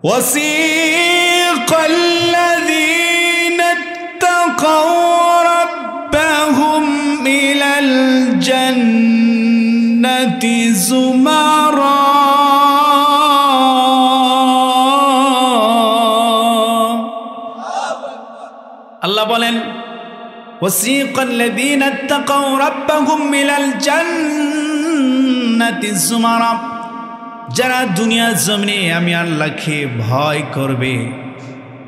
وسيق الذين اتقوا ربهم إلى الجنة زمرا الله বলেন وسيق الذين اتقوا ربهم إلى الجنة زمرا যারা দুনিয়ার জমিনে আমি আল্লাহকে ভয় করবে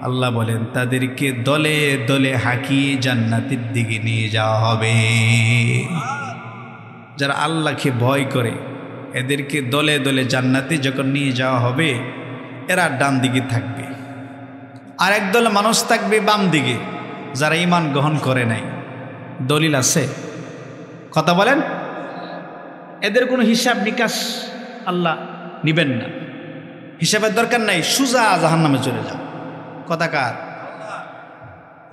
আল্লাহ বলেন তাদেরকে দলে দলে হাঁকিয়ে জান্নাতের দিকে নিয়ে যাওয়া হবে। যারা আল্লাহকে ভয় করে এদেরকে দলে দলে জান্নাতে যখন নিয়ে যাওয়া হবে এরা ডান দিকে থাকবে, আর একদল মানুষ থাকবে বাম দিকে যারা ঈমান গ্রহণ করে নাই। দলিল আছে, কথা বলেন। এদের কোনো হিসাব নিকাশ আল্লাহ নিবেন না, হিসাবের দরকার নাই, সোজা জাহান্নামে চলে যাও। কথাকার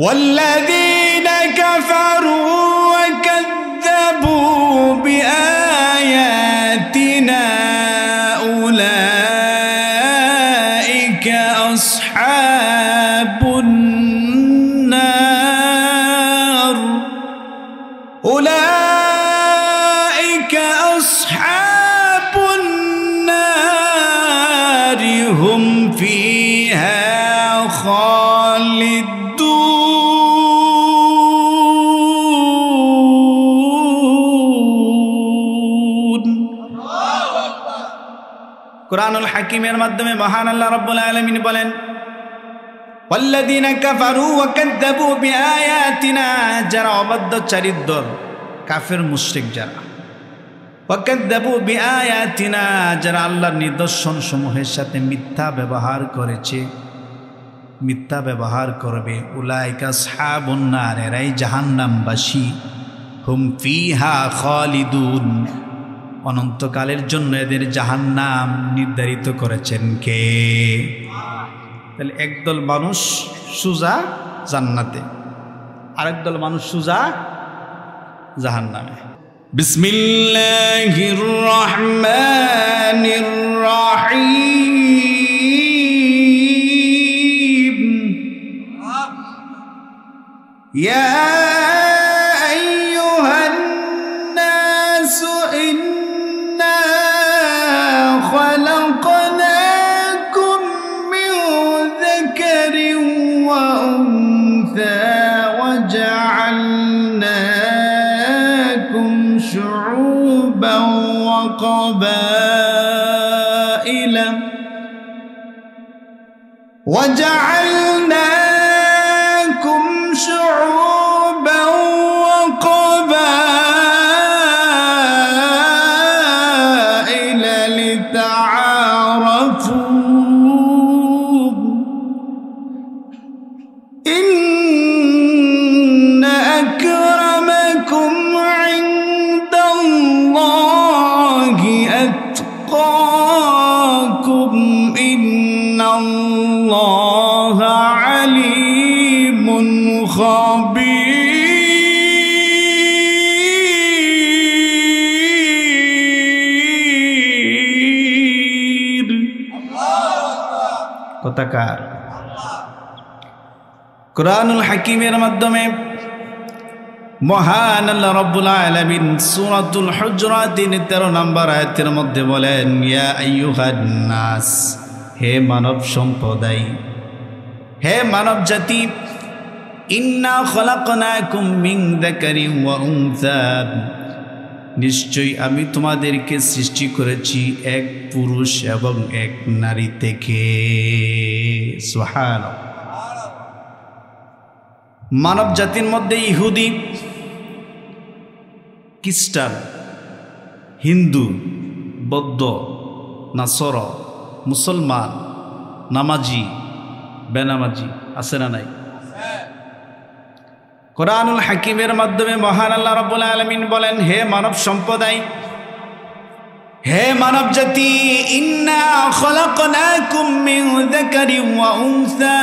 والذين كفروا وكذبوا بآياتنا أولئك أصحاب النار أولئك أصحاب النار هم فيها কুরআনুল হাকিমের মাধ্যমে মহান আল্লাহ রাব্বুল আলামিন বলেন ওয়াল্লাযীনা কাফারু ওয়া কাযযাবু বিআয়াতিনা, যারা অবাধ্যচারীর দল কাফের মুশরিক যারা, ওয়া কাযযাবু বিআয়াতিনা যারা আল্লাহর নিদর্শন সমূহের সাথে মিথ্যা ব্যবহার করেছে, মিথ্যা ব্যবহার করবে, উলাইকা আসহাবুন নার, এরাই জাহান্নামবাসী, হুম ফিহা খালিদুন, অনন্তকালের জন্য এদের জাহান্নাম নির্ধারিত করেছেন কে? তাহলে একদল মানুষ সুজা জান্নাতে, আরেকদল মানুষ সুজা জাহান্নামে। বিসমিল্লাহির রহমানির রহিম ইয়া خلقناكم من ذكر وأنثى وجعلناكم شعوبا وقبائل কথাকার কুরআনুল হাকিমের মাধ্যমে মহান আল্লাহ রাব্বুল আলামিন সূরাতুল হুজুরাতের 13 নম্বর আয়াতের মধ্যে বলেন ইয়া আইয়ুহান নাস, হে মানব সম্প্রদায়, হে মানব জাতি, ইন্না খলাকনাকুম মিন যাকারিন ওয়া উনসা, নিশ্চয়ই আমি তোমাদেরকে সৃষ্টি করেছি এক পুরুষ এবং এক নারী থেকে। সুবহানাল্লাহ। মানব জাতির মধ্যে ইহুদি, খ্রিস্টান, হিন্দু, বৌদ্ধ, নাসর, মুসলমান, নামাজি, বেনামাজি আছে না নাই? কুরআনুল হাকিমের মাধ্যমে মহান আল্লাহ রাব্বুল আলামিন বলেন হে মানব সম্প্রদায়, হে মানব জাতি, ইন্না খলাকনাকুম মিন যাকারিন ওয়া উনসা,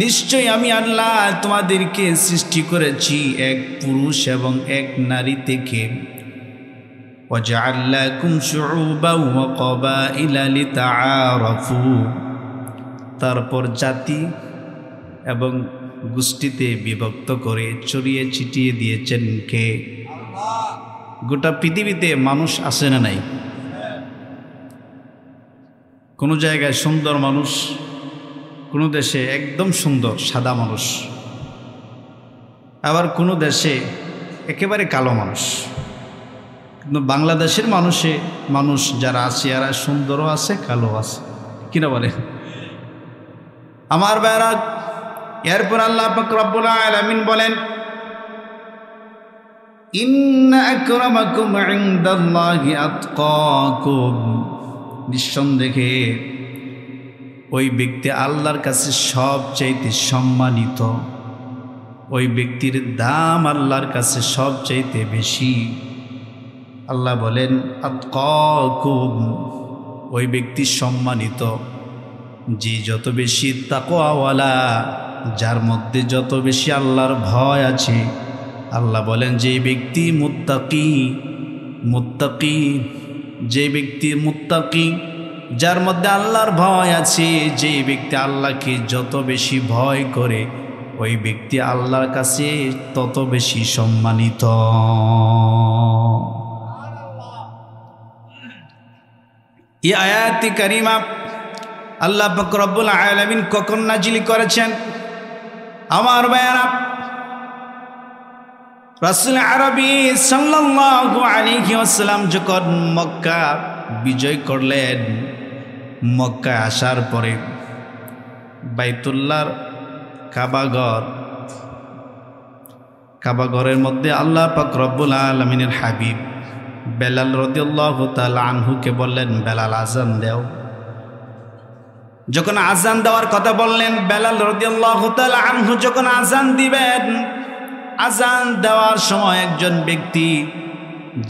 নিশ্চয় আমি আল্লাহ তোমাদেরকে সৃষ্টি করেছি এক পুরুষ এবং এক নারী থেকে। وجعلناكم شعوبا وقبائل لتعارفوا তারপর জাতি এবং গোষ্ঠীতে বিভক্ত করে ছড়িয়ে ছিটিয়ে দিয়েছেন কে? গোটা পৃথিবীতে মানুষ আছে না নাই? কোনো জায়গায় সুন্দর মানুষ, কোনো দেশে একদম সুন্দর সাদা মানুষ, আবার কোনো দেশে একেবারে কালো মানুষ। কিন্তু বাংলাদেশের মানুষ যারা আছে এরা সুন্দরও আছে, কালো আছে, কিনা বলে আমার ভাইরা। এরপর আল্লাহ পাক রব্বুল আলামিন বলেন, ইন্না আকরামাকুম ইনদাল্লাহি আতকাকুম, নিঃসন্দেহে ওই ব্যক্তি আল্লাহর কাছে সবচাইতে সম্মানিত, ওই ব্যক্তির দাম আল্লাহর কাছে সবচাইতে বেশি। আল্লাহ বলেন আতকাকুম, ওই ব্যক্তি সম্মানিত যে যত বেশি তাকওয়াওয়ালা, যার মধ্যে যত বেশি আল্লাহর ভয় আছে। আল্লাহ বলেন যে ব্যক্তি মুত্তাকি, যে ব্যক্তি মুত্তাকি, যার মধ্যে আল্লাহর ভয় আছে, যে ব্যক্তি আল্লাহকে যত বেশি ভয় করে, ওই ব্যক্তি আল্লাহর কাছে তত বেশি সম্মানিত। এই আয়াতি কারিমা আল্লাহ পাক রব্বুল আলামিন কখন নাজিল করেছেন? আমার ভাইয়েরা, রাসূল আরবি সাল্লাল্লাহু আলাইহি ওয়াসাল্লাম যখন মক্কা বিজয় করলেন, মক্কায় আসার পরে বাইতুল্লাহর কাবাঘরের মধ্যে আল্লাহ পাক রব্বুল আলামিনের হাবিব বেলাল রাদিয়াল্লাহু তাআলা আনহুকে বললেন, বেলাল আযান দাও। যখন আযান দেওয়ার কথা বললেন, বেলাল রাদিয়াল্লাহু তাআলা আনহু যখন আযান দিবেন, আযান দেওয়ার সময় একজন ব্যক্তি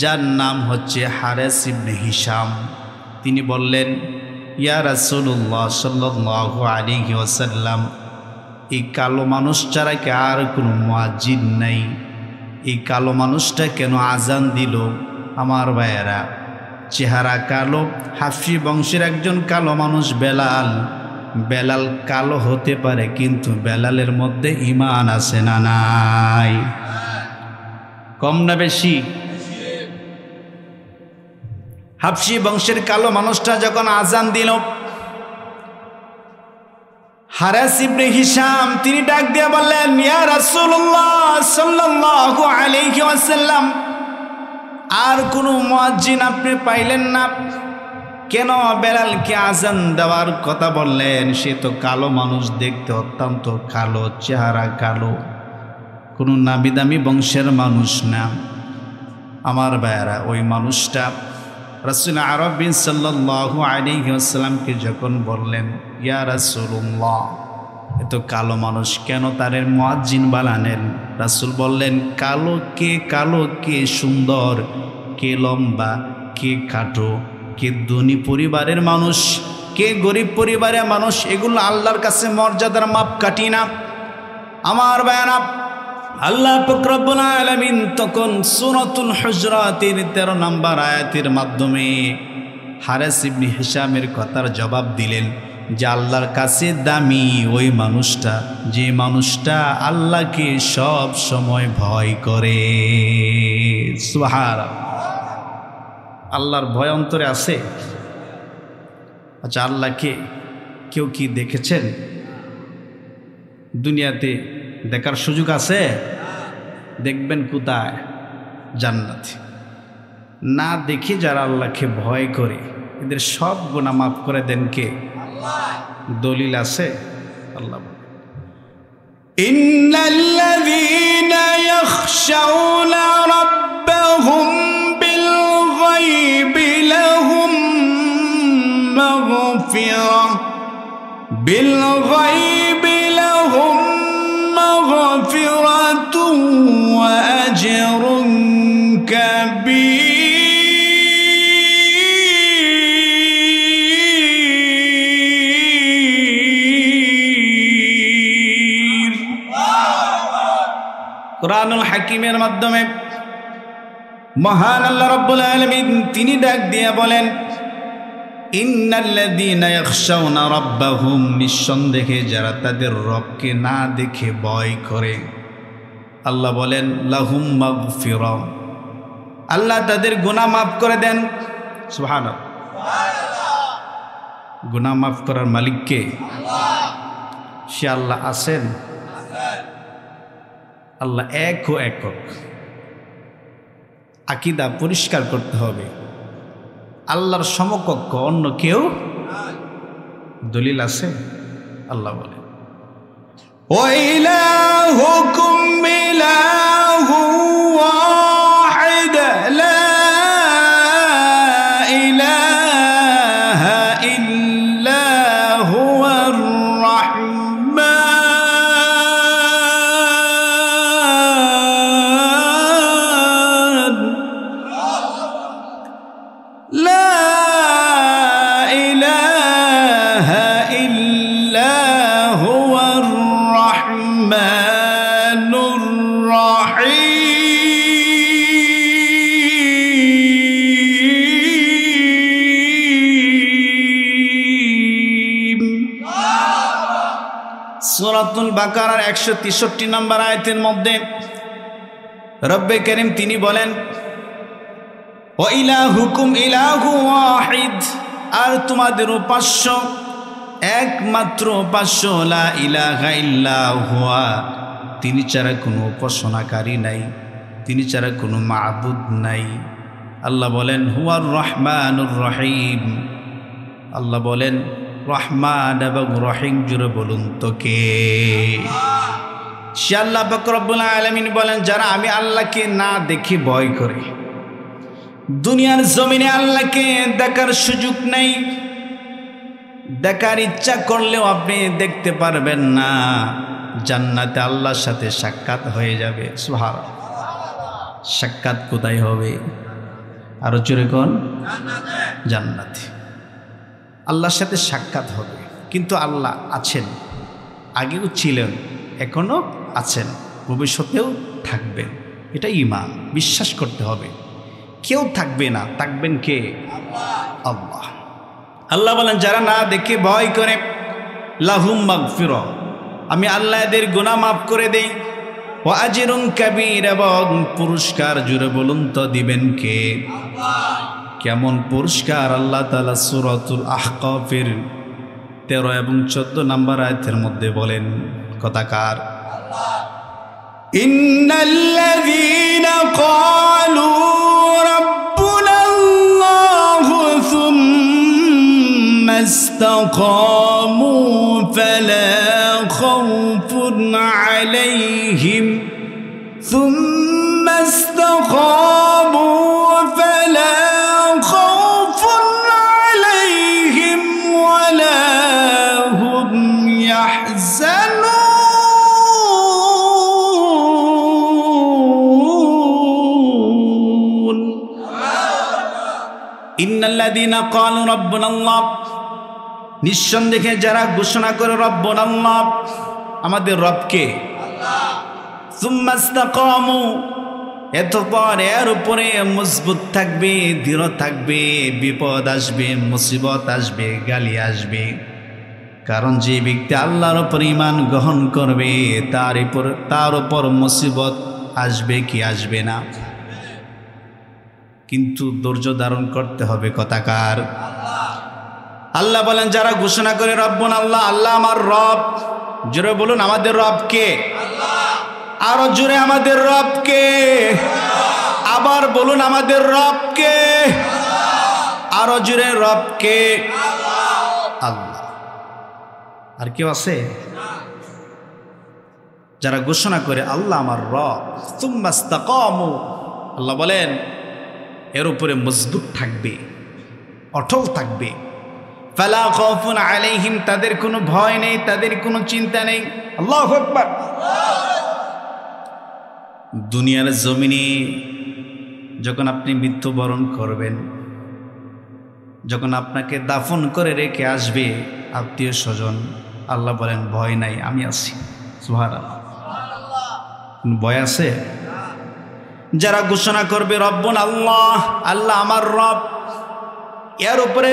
যার নাম হচ্ছে হারেস ইবনে হিশাম, তিনি বললেন, ইয়া রাসূলুল্লাহ সাল্লাল্লাহু আলাইহি ওয়াসাল্লাম, এই কালো মানুষ ছাড়া কি আর কোনো মুয়াজ্জিন নাই? এই কালো মানুষটা কেন আযান দিল? আমার ভাইয়েরা, চেহারা কালো, হাফসি বংশের একজন কালো মানুষ বেলাল কালো হতে পারে, কিন্তু বেলালের মধ্যে ঈমান আছে না নাই? কম না বেশি? হাফসি বংশের কালো মানুষটা যখন আযান দিল, হারেস ইবনে হিশাম তিনি ডাক দিয়ে বললেন, ইয়া রাসূলুল্লাহ সাল্লাল্লাহু আলাইহি ওয়াসাল্লাম, আর কোনো মুয়াজ্জিন আপনি পাইলেন না, কেন বেলালকে আযান দেওয়ার কথা বললেন? সে তো কালো মানুষ, দেখতে অত্যন্ত কালো, চেহারা কালো, কোনো নামি দামি বংশের মানুষ না। আমার ভাইয়েরা, ওই মানুষটা রাসূল আরবি সাল্লাল্লাহু আলাইহি ওয়াসাল্লামকে যখন বললেন, ইয়া রাসূলুল্লাহ, এত কালো মানুষ কেন তারের মুয়াজ্জিন বানালেন? রাসূল বললেন, কালো কে সুন্দর, কে লম্বা, কে খাটো, কে ধনী পরিবারের মানুষ, কে গরিব পরিবারের মানুষ, এগুলো আল্লাহর কাছে মর্যাদার মাপকাঠি না। আমার ভাইয়েরা, আল্লাহ পাক রব্বুল আলামিন তখন সূরাতুল হুজরাতের 13 নম্বর আয়াতের মাধ্যমে হারেস ইবনে হিশামের কথার জবাব দিলেন যে আল্লাহর কাছে দামি ওই মানুষটা, যে মানুষটা আল্লাহকে সব সময় ভয় করে। সুবহানাল্লাহ। আল্লাহর ভয় অন্তরে আছে? আচ্ছা, আল্লাহকে কেউ কি দেখেছেন? দুনিয়াতে দেখার সুযোগ আছে? দেখবেন কোথায়? জান্নাতে। না দেখে যারা আল্লাহকে ভয় করে, এদের সব গুনাহ মাফ করে দেন কে? আল্লাহ। দলিল আছে? আল্লাহ ইন্নাল্লাযীনা ইয়াখশাউনা রাব্বাহুম বিল গায়বি লাহুম মাগফিরাহ বিল গায়বি লাহুম মাগফিরাতুন ওয়া আজরুন কাবীর। কুরআনুল হাকিমের মাধ্যমে মহান আল্লাহ রাব্বুল আলামিন তিনি ডাক দিয়ে বলেন, ইন্নাল্লাযীনা ইয়াখশাউনা রাব্বাহুম, নিঃসন্দেহে যারা তাদের রবকে না দেখে ভয় করে, আল্লাহ বলেন লাহুম মাগফিরা, আল্লাহ তাদের গুনাহ মাফ করে দেন। সুবহানাল্লাহ। গুনাহ মাফ করার মালিক কে? সে আল্লাহ আছেন। আল্লাহ এক ও একক। আকীদা পরিষ্কার করতে হবে। আল্লাহর সমকক্ষ অন্য কেউ দলিল আছে? আল্লাহ বলে ওয়া ইলাহুকুম ইলাহু ওয়াহিদ লা ইলাহা ইল্লা হুয়ার রাহমান লা ইলাহা ইল্লা হুয়ার রাহমানুর রহিম। সূরাতুল বাকারার 163 নম্বর আয়াতের মধ্যে রব্বে কারীম তিনি বলেন ওয়া ইলাহুকুম ইলাহু ওয়াহিদ, আর তোমাদের উপাস্য একমাত্র উপাস্য লা ইলাহা ইল্লা হুয়া, তিনি ছাড়া কোনো উপাসনাকারী নাই, তিনি ছাড়া কোনো মাবুদ নাই। আল্লাহ বলেন হুয়ার রহমানুর রহিম, আল্লাহ বলেন রহমান এবং রহিম জুড়ে বলুন তো কে? সে আল্লাহ পাক রব্বুল আলামিন বলেন যারা আমি আল্লাহকে না দেখে ভয় করে, দুনিয়ার জমিনে আল্লাহকে দেখার সুযোগ নেই, দেখার ইচ্ছা করলেও আপনি দেখতে পারবেন না, জান্নাতে আল্লাহর সাথে সাক্ষাৎ হয়ে যাবে। সুবহানাল্লাহ। সাক্ষাৎ কোথায় হবে? আরো জোরে কোন? জান্নাতে আল্লাহর সাথে সাক্ষাৎ হবে। কিন্তু আল্লাহ আছেন, আগেও ছিলেন, এখনো আছেন, ভবিষ্যতেও থাকবেন। এটা ঈমান, বিশ্বাস করতে হবে। কেউ থাকবে না, থাকবেন কে? আল্লাহ। আল্লাহ বলেন যারা না দেখে ভয় করে লাহুম মাগফিরা, আমি আল্লাহ এদের গুনাহ মাফ করে দেই, ওয়া আজরুন কাবীর, এবং পুরস্কার জুড়ে বলুন তো দিবেন কে? কেমন পুরস্কার? আল্লাহ তাআলা সূরাতুল আহকাফের 13 এবং 14 নম্বর আয়াতের মধ্যে বলেন, কথাকার ইন্নাল্লাযীনা ক্বালু রাব্বুনাল্লাহু সুম্মা ইসতাকামু ফালা খাউফুন আলাইহিম সুম্মা ইসতাকামু ফালা খাউফুন আলাইহিম ওয়ালা হুম ইয়াহজানুন। ইন্নাল্লাযীনা ক্বালু রাব্বুনাল্লাহ, নিঃসন্দেহে যারা ঘোষণা করে রাব্বুনাল্লাহ, আমাদের রবকে, সুম্মা ইসতাকামু, এতপর এর উপরে মজবুত থাকবে, দৃঢ় থাকবে, বিপদ আসবে, মুসিবত আসবে, গালি আসবে। কারণ যে ব্যক্তি আল্লাহর উপর ঈমান গ্রহণ করবে তার উপর মুসিবত আসবে কি আসবে না? কিন্তু ধৈর্য ধারণ করতে হবে। কথাকার আল্লাহ বলেন যারা ঘোষণা করে রব্বুন আল্লাহ, আল্লাহ আমার রব, জোরে বলুন আমাদের রব কে? আরো জোরে আমাদের রব কে? আবার বলুন আমাদের রব কে? আরো জোরে রব কে? আল্লাহ। আর কেউ আছে? যারা ঘোষণা করে আল্লাহ আমার রব, সুম্মা ইসতাকামু, আল্লাহ বলেন এর উপরে মজবুত থাকবে, অটল থাকবে। ফালা খাউফুন আলাইহিম, তাদের কোনো ভয় নেই, তাদের কোনো চিন্তা নেই। আল্লাহু আকবার। দুনিয়ার জমিনে যখন আপনি মৃত্যুবরণ করবেন, যখন আপনাকে দাফন করে রেখে আসবে আত্মীয় স্বজন, আল্লাহ বলেন ভয় নাই, আমি আছি। সুবহানাল্লাহ। ভয় আছে? যারা ঘোষণা করবে রব্বুন আল্লাহ, আল্লাহ আমার রব, এর উপরে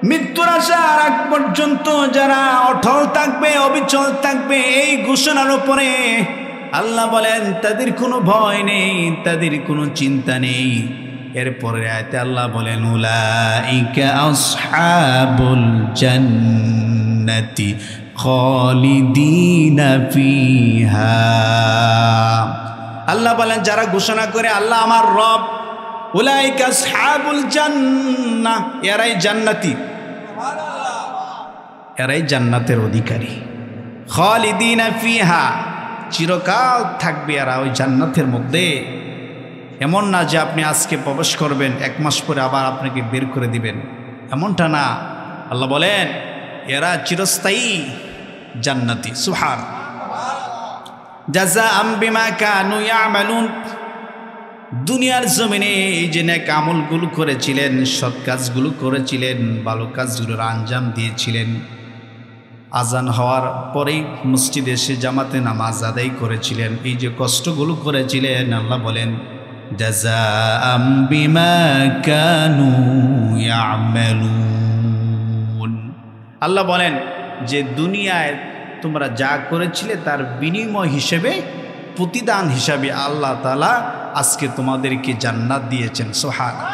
মৃত্যুর আসার আগ পর্যন্ত যারা অটল থাকবে, অবিচল থাকবে এই ঘোষণার উপরে, আল্লাহ বলেন তাদের কোনো ভয় নেই, তাদের কোনো চিন্তা নেই। এরপরে আয়াতে আল্লাহ বলেন উলাইকা আসহাবুল জান্নাতি খালিদিনা ফিহা। আল্লাহ বলেন যারা ঘোষণা করে আল্লাহ আমার রব, উলাইকা আসহাবুল জান্নাহ, এরাই জান্নাতি, এরাই জান্নাতের অধিকারী। খালিদিনা ফিহা, চিরকাল থাকবে এরা ওই জান্নাতের মধ্যে। এমন না যে আপনি আজকে প্রবেশ করবেন, 1 মাস পরে আবার আপনাকে বের করে দিবেন, এমনটা না। আল্লাহ বলেন এরা চিরস্থায়ী জান্নাতি। সুবহান। জাযাআম বিমা কানু ইয়ামালুন, দুনিয়ার জমিনে এই যে নেক আমলগুলো করেছিলেন, সৎ কাজগুলো করেছিলেন, ভালো কাজগুলোর আঞ্জাম দিয়েছিলেন, আজান হওয়ার পরেই মসজিদে এসে জামাতে নামাজ আদায় করেছিলেন, এই যে কষ্টগুলো করেছিলেন, আল্লাহ বলেন জাযাআম বিমা কানু ইয়ামালুন। আল্লাহ বলেন যে দুনিয়ায় তোমরা যা করেছিলে তার বিনিময় হিসেবে, প্রতিদান হিসাবে আল্লাহ তাআলা আজকে তোমাদেরকে জান্নাত দিয়েছেন। সুবহানাল্লাহ।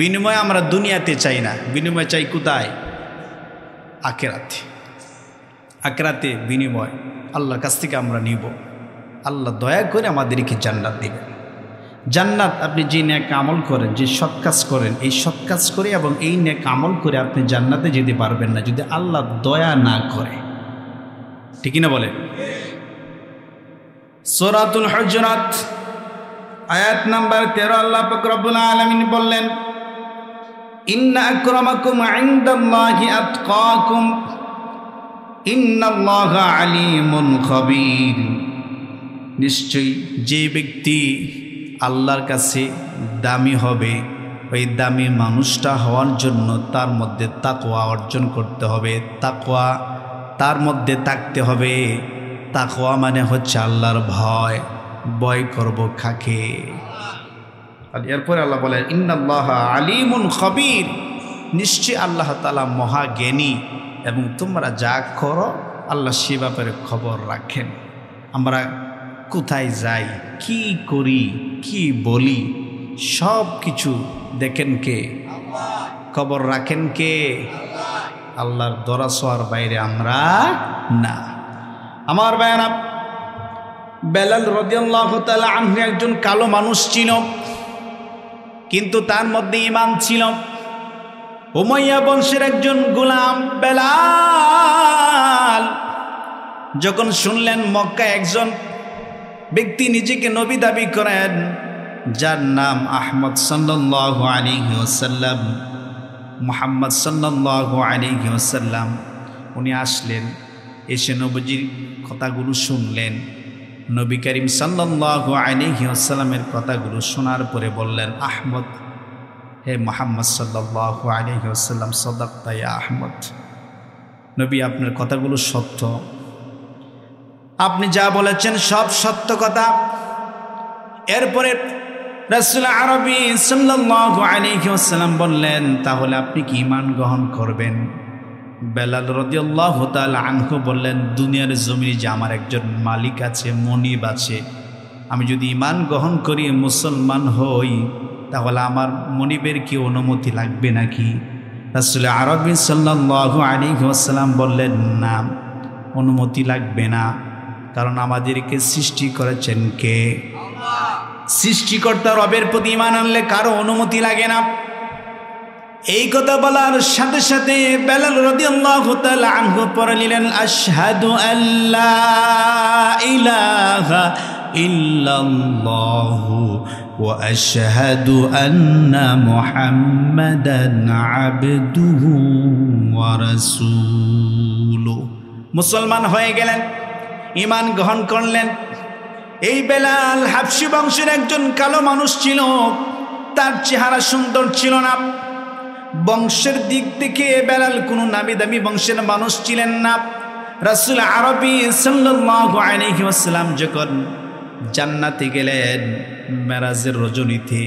বিনিময় আমরা দুনিয়াতে চাই না, বিনিময় চাই কোথায়? আখিরাতে। আখিরাতে বিনিময় আল্লাহর কাছ থেকে আমরা নিব। আল্লাহ দয়া করে আমাদেরকে জান্নাত দিবেন। জান্নাত আপনি যে নেক আমল করেন, যে সৎ কাজ করেন, এই সৎ কাজ করে এবং এই নেক আমল করে আপনি জান্নাতে যেতে পারবেন না যদি আল্লাহ দয়া না করে। ঠিক না বলে? সূরাতুল হুজুরাত আয়াত নাম্বার 13 আল্লাহ পাক রব্বুল আলামিন বললেন ইন্না আকরামাকুম ইনদাল্লাহি আতকাকুম ইন্নাল্লাহা আলিমুন খাবীর। নিশ্চয়ই যে ব্যক্তি আল্লাহর কাছে দামি হবে, ওই দামি মানুষটা হওয়ার জন্য তার মধ্যে তাকওয়া অর্জন করতে হবে, তাকওয়া তার মধ্যে থাকতে হবে। তাকওয়া মানে হচ্ছে আল্লাহর ভয়, ভয় করব কাকে? আর এরপরে আল্লাহ বলেন ইন্নাল্লাহা আলিমুন খাবীর, নিশ্চয় আল্লাহ তাআলা মহাজ্ঞানী এবং তোমরা যা করো আল্লাহ সে ব্যাপারে খবর রাখেন। আমরা কোথায় যাই, কি করি, কি বলি, সব কিছু দেখেন কে? খবর রাখেন কে? আল্লাহর দরাসোয়ার বাইরে আমরা না। আমার ভাইয়েরা, বেলাল রাদিয়াল্লাহু তাআলা আনহু একজন কালো মানুষ ছিল, কিন্তু তার মধ্যে ঈমান ছিল। উমাইয়া বংশের একজন গোলাম বেলাল যখন শুনলেন মক্কায় একজন ব্যক্তি নিজেকে নবী দাবি করেন, যার নাম আহমদ সাল্লাল্লাহু আলাইহি ওয়াসাল্লাম, মুহাম্মদ সাল্লাল্লাহু আলাইহি ওয়াসাল্লাম, উনি আসলেন, এসে নবীজির কথাগুলো শুনলেন। নবী করিম সাল্লাল্লাহু আলাইহি ওয়াসাল্লামের কথাগুলো শোনার পরে বললেন, আহমদ, হে মুহাম্মদ সাল্লাল্লাহু আলাইহি ওয়াসাল্লাম, সাদাকতা ইয়া আহমদ, নবী আপনার কথাগুলো সত্য, আপনি যা বলেছেন সব সত্য কথা। এরপরে রাসূল আরবি সাল্লাল্লাহু আলাইহি ওয়াসাল্লাম বললেন, তাহলে আপনি কি ঈমান গ্রহণ করবেন? বেলাল রাদিয়াল্লাহু তাআলা আনহু বললেন, দুনিয়ার জমিনে যে আমার একজন মালিক আছে, মনিব আছে, আমি যদি ঈমান গ্রহণ করি, মুসলমান হই, তাহলে আমার মনিবের কি অনুমতি লাগবে নাকি? রাসূল আরবি সাল্লাল্লাহু আলাইহি ওয়াসাল্লাম বললেন, না, অনুমতি লাগবে না, কারণ আমাদেরকে সৃষ্টি করেছেন কে? সৃষ্টিকর্তা রবের প্রতি ঈমান আনলে কারো অনুমতি লাগে না। এই কথা বলার সাথে সাথে বেলাল রাদিয়াল্লাহু তাআলা আনহু পড়ে নিলেন, আশহাদু আল্লা ইলাহা ইল্লাল্লাহু ওয়া আশহাদু আন্না মুহাম্মাদান আবদুহু ওয়া রাসূলুহু। মুসলমান হয়ে গেলেন, ঈমান গ্রহণ করলেন। এই বেলাল হাবশী বংশের একজন কালো মানুষ ছিল, তার চেহারা সুন্দর ছিল না। বংশের দিক থেকে বেলাল কোনো নামি দামি বংশের মানুষ ছিলেন না। রাসূল আরবি সাল্লাল্লাহু আলাইহি ওয়াসাল্লাম যখন জান্নাতে গেলেন মেরাজের রজনীতে।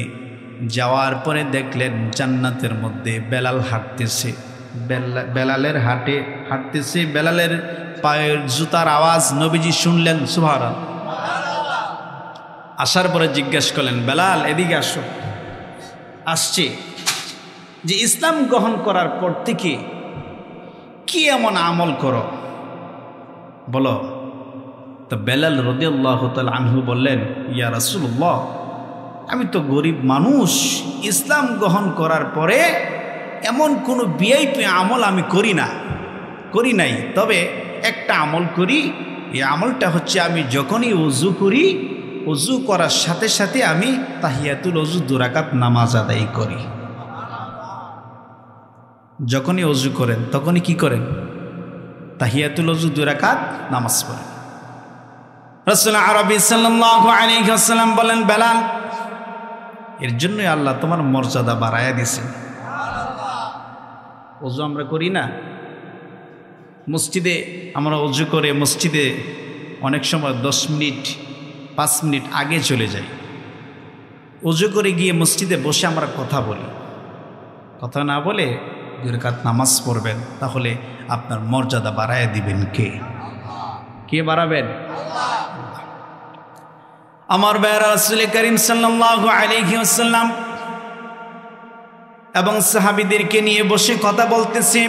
যাওয়ার পরে দেখলেন জান্নাতের মধ্যে বেলাল হাঁটতেছে, বেলালের হাঁটতেছে, বেলালের পায়ের জুতার আওয়াজ নবীজি শুনলেন। সুবহানাল্লাহ। আসার পরে জিজ্ঞেস করলেন, বেলাল এদিকে আসো। আসছে যে ইসলাম গ্রহণ করার পর থেকে কি এমন আমল করো বলো। তো বেলাল রাদিয়াল্লাহু তাআলা আনহু বললেন, ইয়া রাসূলুল্লাহ, আমি তো গরিব মানুষ, ইসলাম গ্রহণ করার পরে এমন কোনো ভিআইপি আমল আমি করি নাই, তবে একটা আমল করি। এই আমলটা হচ্ছে আমি যখনই ওযু করি, ওযু করার সাথে সাথে আমি তাহিয়াতুল ওযু 2 রাকাত নামাজ আদায় করি। যখনই ওযু করেন তখনই কি করেন? তাহিয়াতুল ওযু 2 রাকাত নামাজ পড়েন। রাসূল আরবি সাল্লাল্লাহু আলাইহি ওয়াসাল্লাম বলেন, বেলাল, এর জন্যই আল্লাহ তোমার মর্যাদা বাড়ায়া দিয়েছেন। ওযু আমরা করি না, মসজিদে আমরা ওযু করে মসজিদে অনেক সময় 10 মিনিট 5 মিনিট আগে চলে যাই। ওযু করে গিয়ে মসজিদে বসে আমরা কথা বলি। কথা না বলে 2 রাকাত নামাজ পড়বেন, তাহলে আপনার মর্যাদা বাড়ায়া দিবেন কে বাড়াবেন? আমার ভাইরা, রাসূল করিম সাল্লাল্লাহু আলাইহি ওয়াসাল্লাম এবং সাহাবীদেরকে নিয়ে বসে কথা বলতেছে।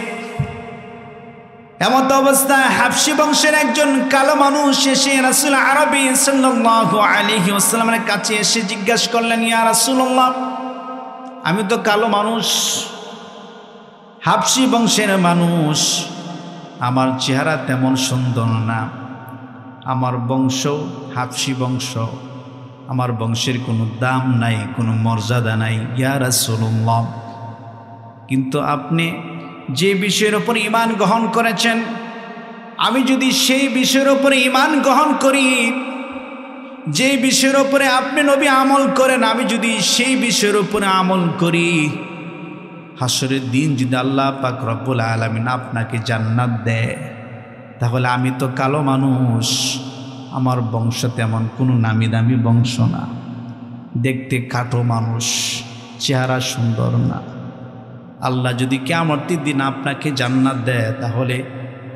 এমত অবস্থায় হাবশী বংশের একজন কালো মানুষ এসে রাসূল আরবি সাল্লাল্লাহু আলাইহি ওয়াসাল্লামের কাছে এসে জিজ্ঞাসা করলেন, ইয়া রাসূলুল্লাহ, আমি তো কালো মানুষ, হাবশী বংশের মানুষ, আমার চেহারা তেমন সুন্দর না, আমার বংশ হাবশী বংশ, আমার বংশের কোনো দাম নাই, কোনো মর্যাদা নাই ইয়া রাসূলুল্লাহ। কিন্তু আপনি যে বিষয়ের উপর ঈমান গ্রহণ করেছেন, আমি যদি সেই বিষয়ের উপরে ঈমান গ্রহণ করি, যে বিষয়ের উপরে আপনি নবী আমল করেন, আমি যদি সেই বিষয়ের উপরে আমল করি, হাসরের দিন যদি আল্লাহ পাক রব্বুল আলামিন আপনাকে জান্নাত দেয়, তাহলে আমি তো কালো মানুষ, আমার বংশ তেমন কোনো নামি দামি বংশ না, দেখতে কাটো মানুষ, চেহারা সুন্দর না। আল্লাহ যদি কিয়ামতের দিন আপনাকে জান্নাত দেয়, তাহলে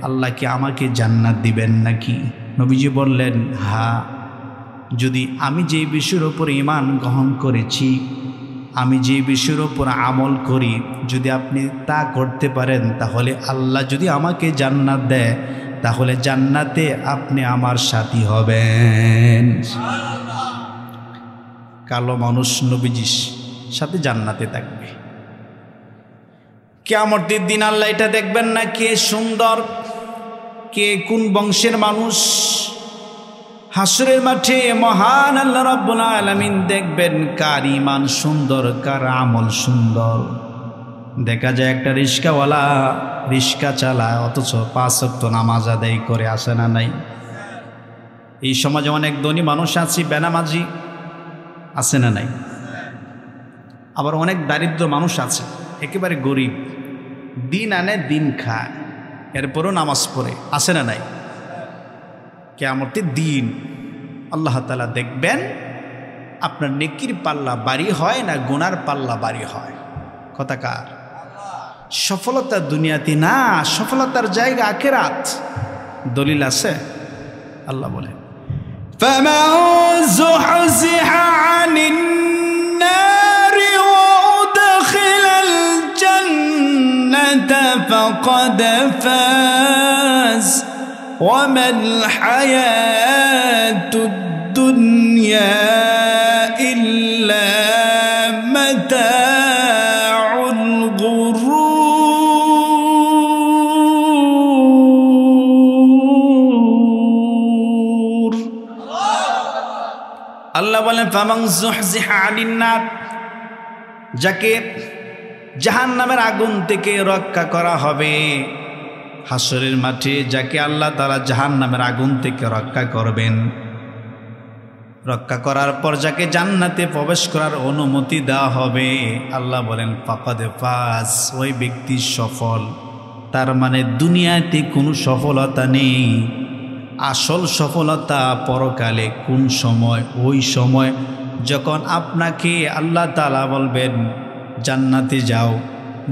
আল্লাহ কি আমাকে জান্নাত দিবেন নাকি? নবীজি বললেন, হ্যাঁ, যদি আমি যে বিষয়ের উপর ঈমান গ্রহণ করেছি, আমি যে বিষয়ের উপর আমল করি, যদি আপনি তা করতে পারেন, তাহলে আল্লাহ যদি আমাকে জান্নাত দেয়, তাহলে জান্নাতে আপনি আমার সাথী হবেন। কালো মানুষ নবীজির সাথে জান্নাতে থাকবে। কিয়ামতের দিন আল্লাহ এটা দেখবেন না কে সুন্দর, কে কোন বংশের মানুষ। হাসরের মাঠে মহান আল্লাহ রাব্বুল আলামিন দেখবেন কার ঈমান সুন্দর, কার আমল সুন্দর। দেখা যায় একটা রিক্সাওয়ালা রিক্সা চালায়, অথচ 5 ওয়াক্ত নামাজ আদায় করে, আসে না নাই? এই সমাজে অনেক ধনী মানুষ আছে, বেনামাজি, আছে না নাই? আবার অনেক দারিদ্র মানুষ আছে, একেবারে গরিব, দিন আনে দিন খায়, এরপরও নামাজ পড়ে, আছে না নাই? কিয়ামতের দিন আল্লাহ তাআলা দেখবেন আপনার নেকির পাল্লা বাড়ি হয় না গুনার পাল্লা বাড়ি হয়। কথাকার সফলতা দুনিয়াতে না, সফলতার জায়গা আখিরাত। দলিল আছে, আল্লাহ বলেন, ফামান যুহযিহা আনিন নারি ওয়া উদখিলাল জান্নাতা ফাকাদ ফাজ ওয়া মাল হায়াতুদ দুনিয়া ইল্লা মাতাউল গুরুর। আল্লাহ বলেন, ফামান যুহযিহা আনিন নার, যাকে জাহান্নামের আগুন থেকে রক্ষা করা হবে। হাসরের মাঠে যাকে আল্লাহ তাআলা জাহান্নামের আগুন থেকে রক্ষা করবেন, রক্ষা করার পর যাকে জান্নাতে প্রবেশ করার অনুমতি দেওয়া হবে, আল্লাহ বলেন ফাকাদ ফাজ, ওই ব্যক্তি সফল। তার মানে দুনিয়াতে কোনো সফলতা নেই, আসল সফলতা পরকালে কোন সময়? ওই সময় যখন আপনাকে আল্লাহ তাআলা বলবেন জান্নাতে যাও।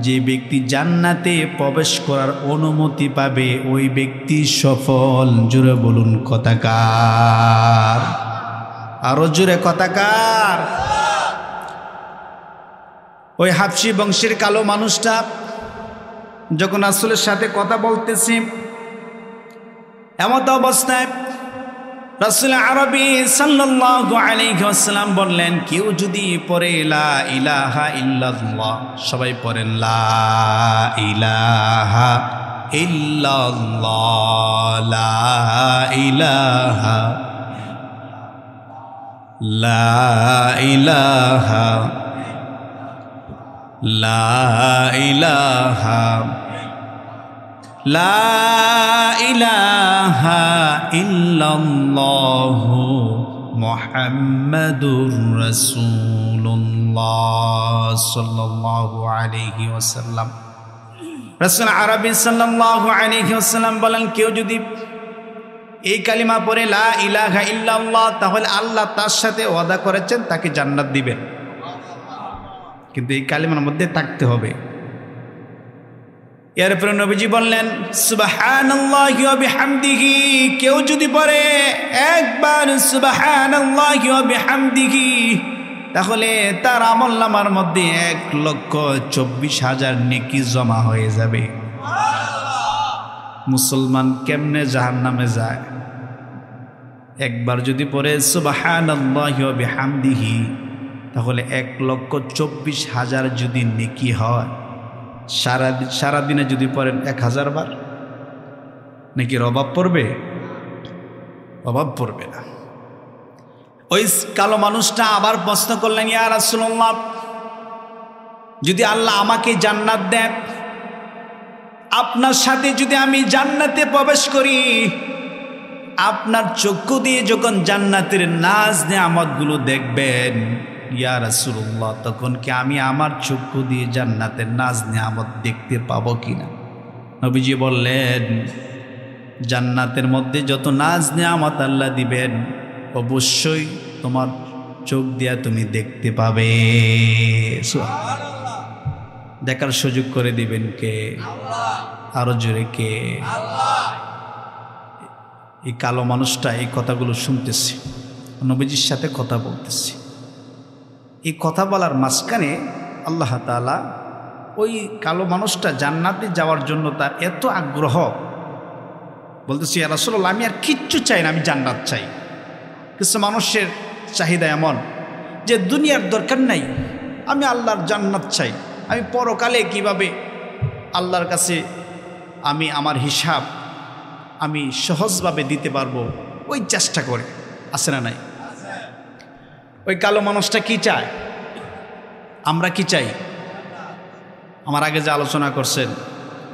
যে ব্যক্তি জান্নাতে প্রবেশ করার অনুমতি পাবে ওই ব্যক্তি সফল। জোরে বলুন কথাকার, আরো জোরে কথাকার। ওই হাবশী বংশের কালো মানুষটা যখন রাসূলের সাথে কথা বলতেছে, এমত অবস্থায় রাসূল আরবী সাল্লাল্লাহু আলাইহি ওয়াসাল্লাম বললেন, কেউ যদি পড়ে লা ইলাহা ইল্লাল্লাহ, সবাই পড়েন লা ইলাহা ইল্লাল্লাহ, লা ইলাহা, লা ইলাহা, লা ইলাহা, লা ইলাহা ইল্লাল্লাহু মুহাম্মাদুর রাসূলুল্লাহ সাল্লাল্লাহু আলাইহি ওয়াসাল্লাম। রাসূল আরবী সাল্লাল্লাহু আলাইহি ওয়াসাল্লাম বলেন, কেউ যদি এই কালিমা পড়ে লা ইলাহা ইল্লাল্লাহ, তাহলে আল্লাহ তার সাথে ওয়াদা করেছেন তাকে জান্নাত দিবেন। কিন্তু এই কালিমার মধ্যে থাকতে হবে। এরপরে নবীজি বললেন সুবহানাল্লাহি ওয়া বিহামদিহি, কেউ যদি পড়ে একবার সুবহানাল্লাহি ওয়া বিহামদিহি, তাহলে তার আমলনামার মধ্যে 1,24,000 নেকি জমা হয়ে যাবে। মুসলমান কেমনে জাহান্নামে যায়? একবার যদি পড়ে সুবহানাল্লাহি ওয়া বিহামদিহি, তাহলে 1,24,000 যদি নেকি হয়, সারাদিনে যদি পড়েন 1000 বার, নেকির অভাব পড়বে? অভাব পড়বে না। ওই কালো মানুষটা আবার প্রশ্ন করলেন, ইয়া রাসূলুল্লাহ, যদি আল্লাহ আমাকে জান্নাত দেন, আপনার সাথে যদি আমি জান্নাতে প্রবেশ করি, আপনার চক্ষু দিয়ে যখন জান্নাতের নাজ নেয়ামতগুলো দেখবেন ইয়া রাসূলুল্লাহ, তখন কি আমি আমার চক্ষু দিয়ে জান্নাতের নাজ নেয়ামত দেখতে পাবো কিনা? নবীজি বললেন, জান্নাতের মধ্যে যত নাজ নেয়ামত আল্লাহ দিবেন অবশ্যই তোমার চোখ দিয়া তুমি দেখতে পাবে। দেখার সুযোগ করে দিবেন কে? আরো জোরে কে? এই কালো মানুষটা এই কথাগুলো শুনতেছে, নবীজির সাথে কথা বলতেছে। এই কথা বলার মাঝখানে আল্লাহ তাআলা ওই কালো মানুষটা জান্নাতে যাওয়ার জন্য তার এত আগ্রহ, বলতেছে ইয়া রাসূলুল্লাহ, আমি আর কিচ্ছু চাই না, আমি জান্নাত চাই। কিছু মানুষের চাহিদা এমন যে দুনিয়ার দরকার নাই, আমি আল্লাহর জান্নাত চাই, আমি পরকালে কিভাবে আল্লাহর কাছে আমি আমার হিসাব আমি সহজভাবে দিতে পারবো, ওই চেষ্টা করে। আছে না নাই? ওই কালো মানুষটা কি চায়? আমরা কি চাই? আমার আগে যে আলোচনা করছেন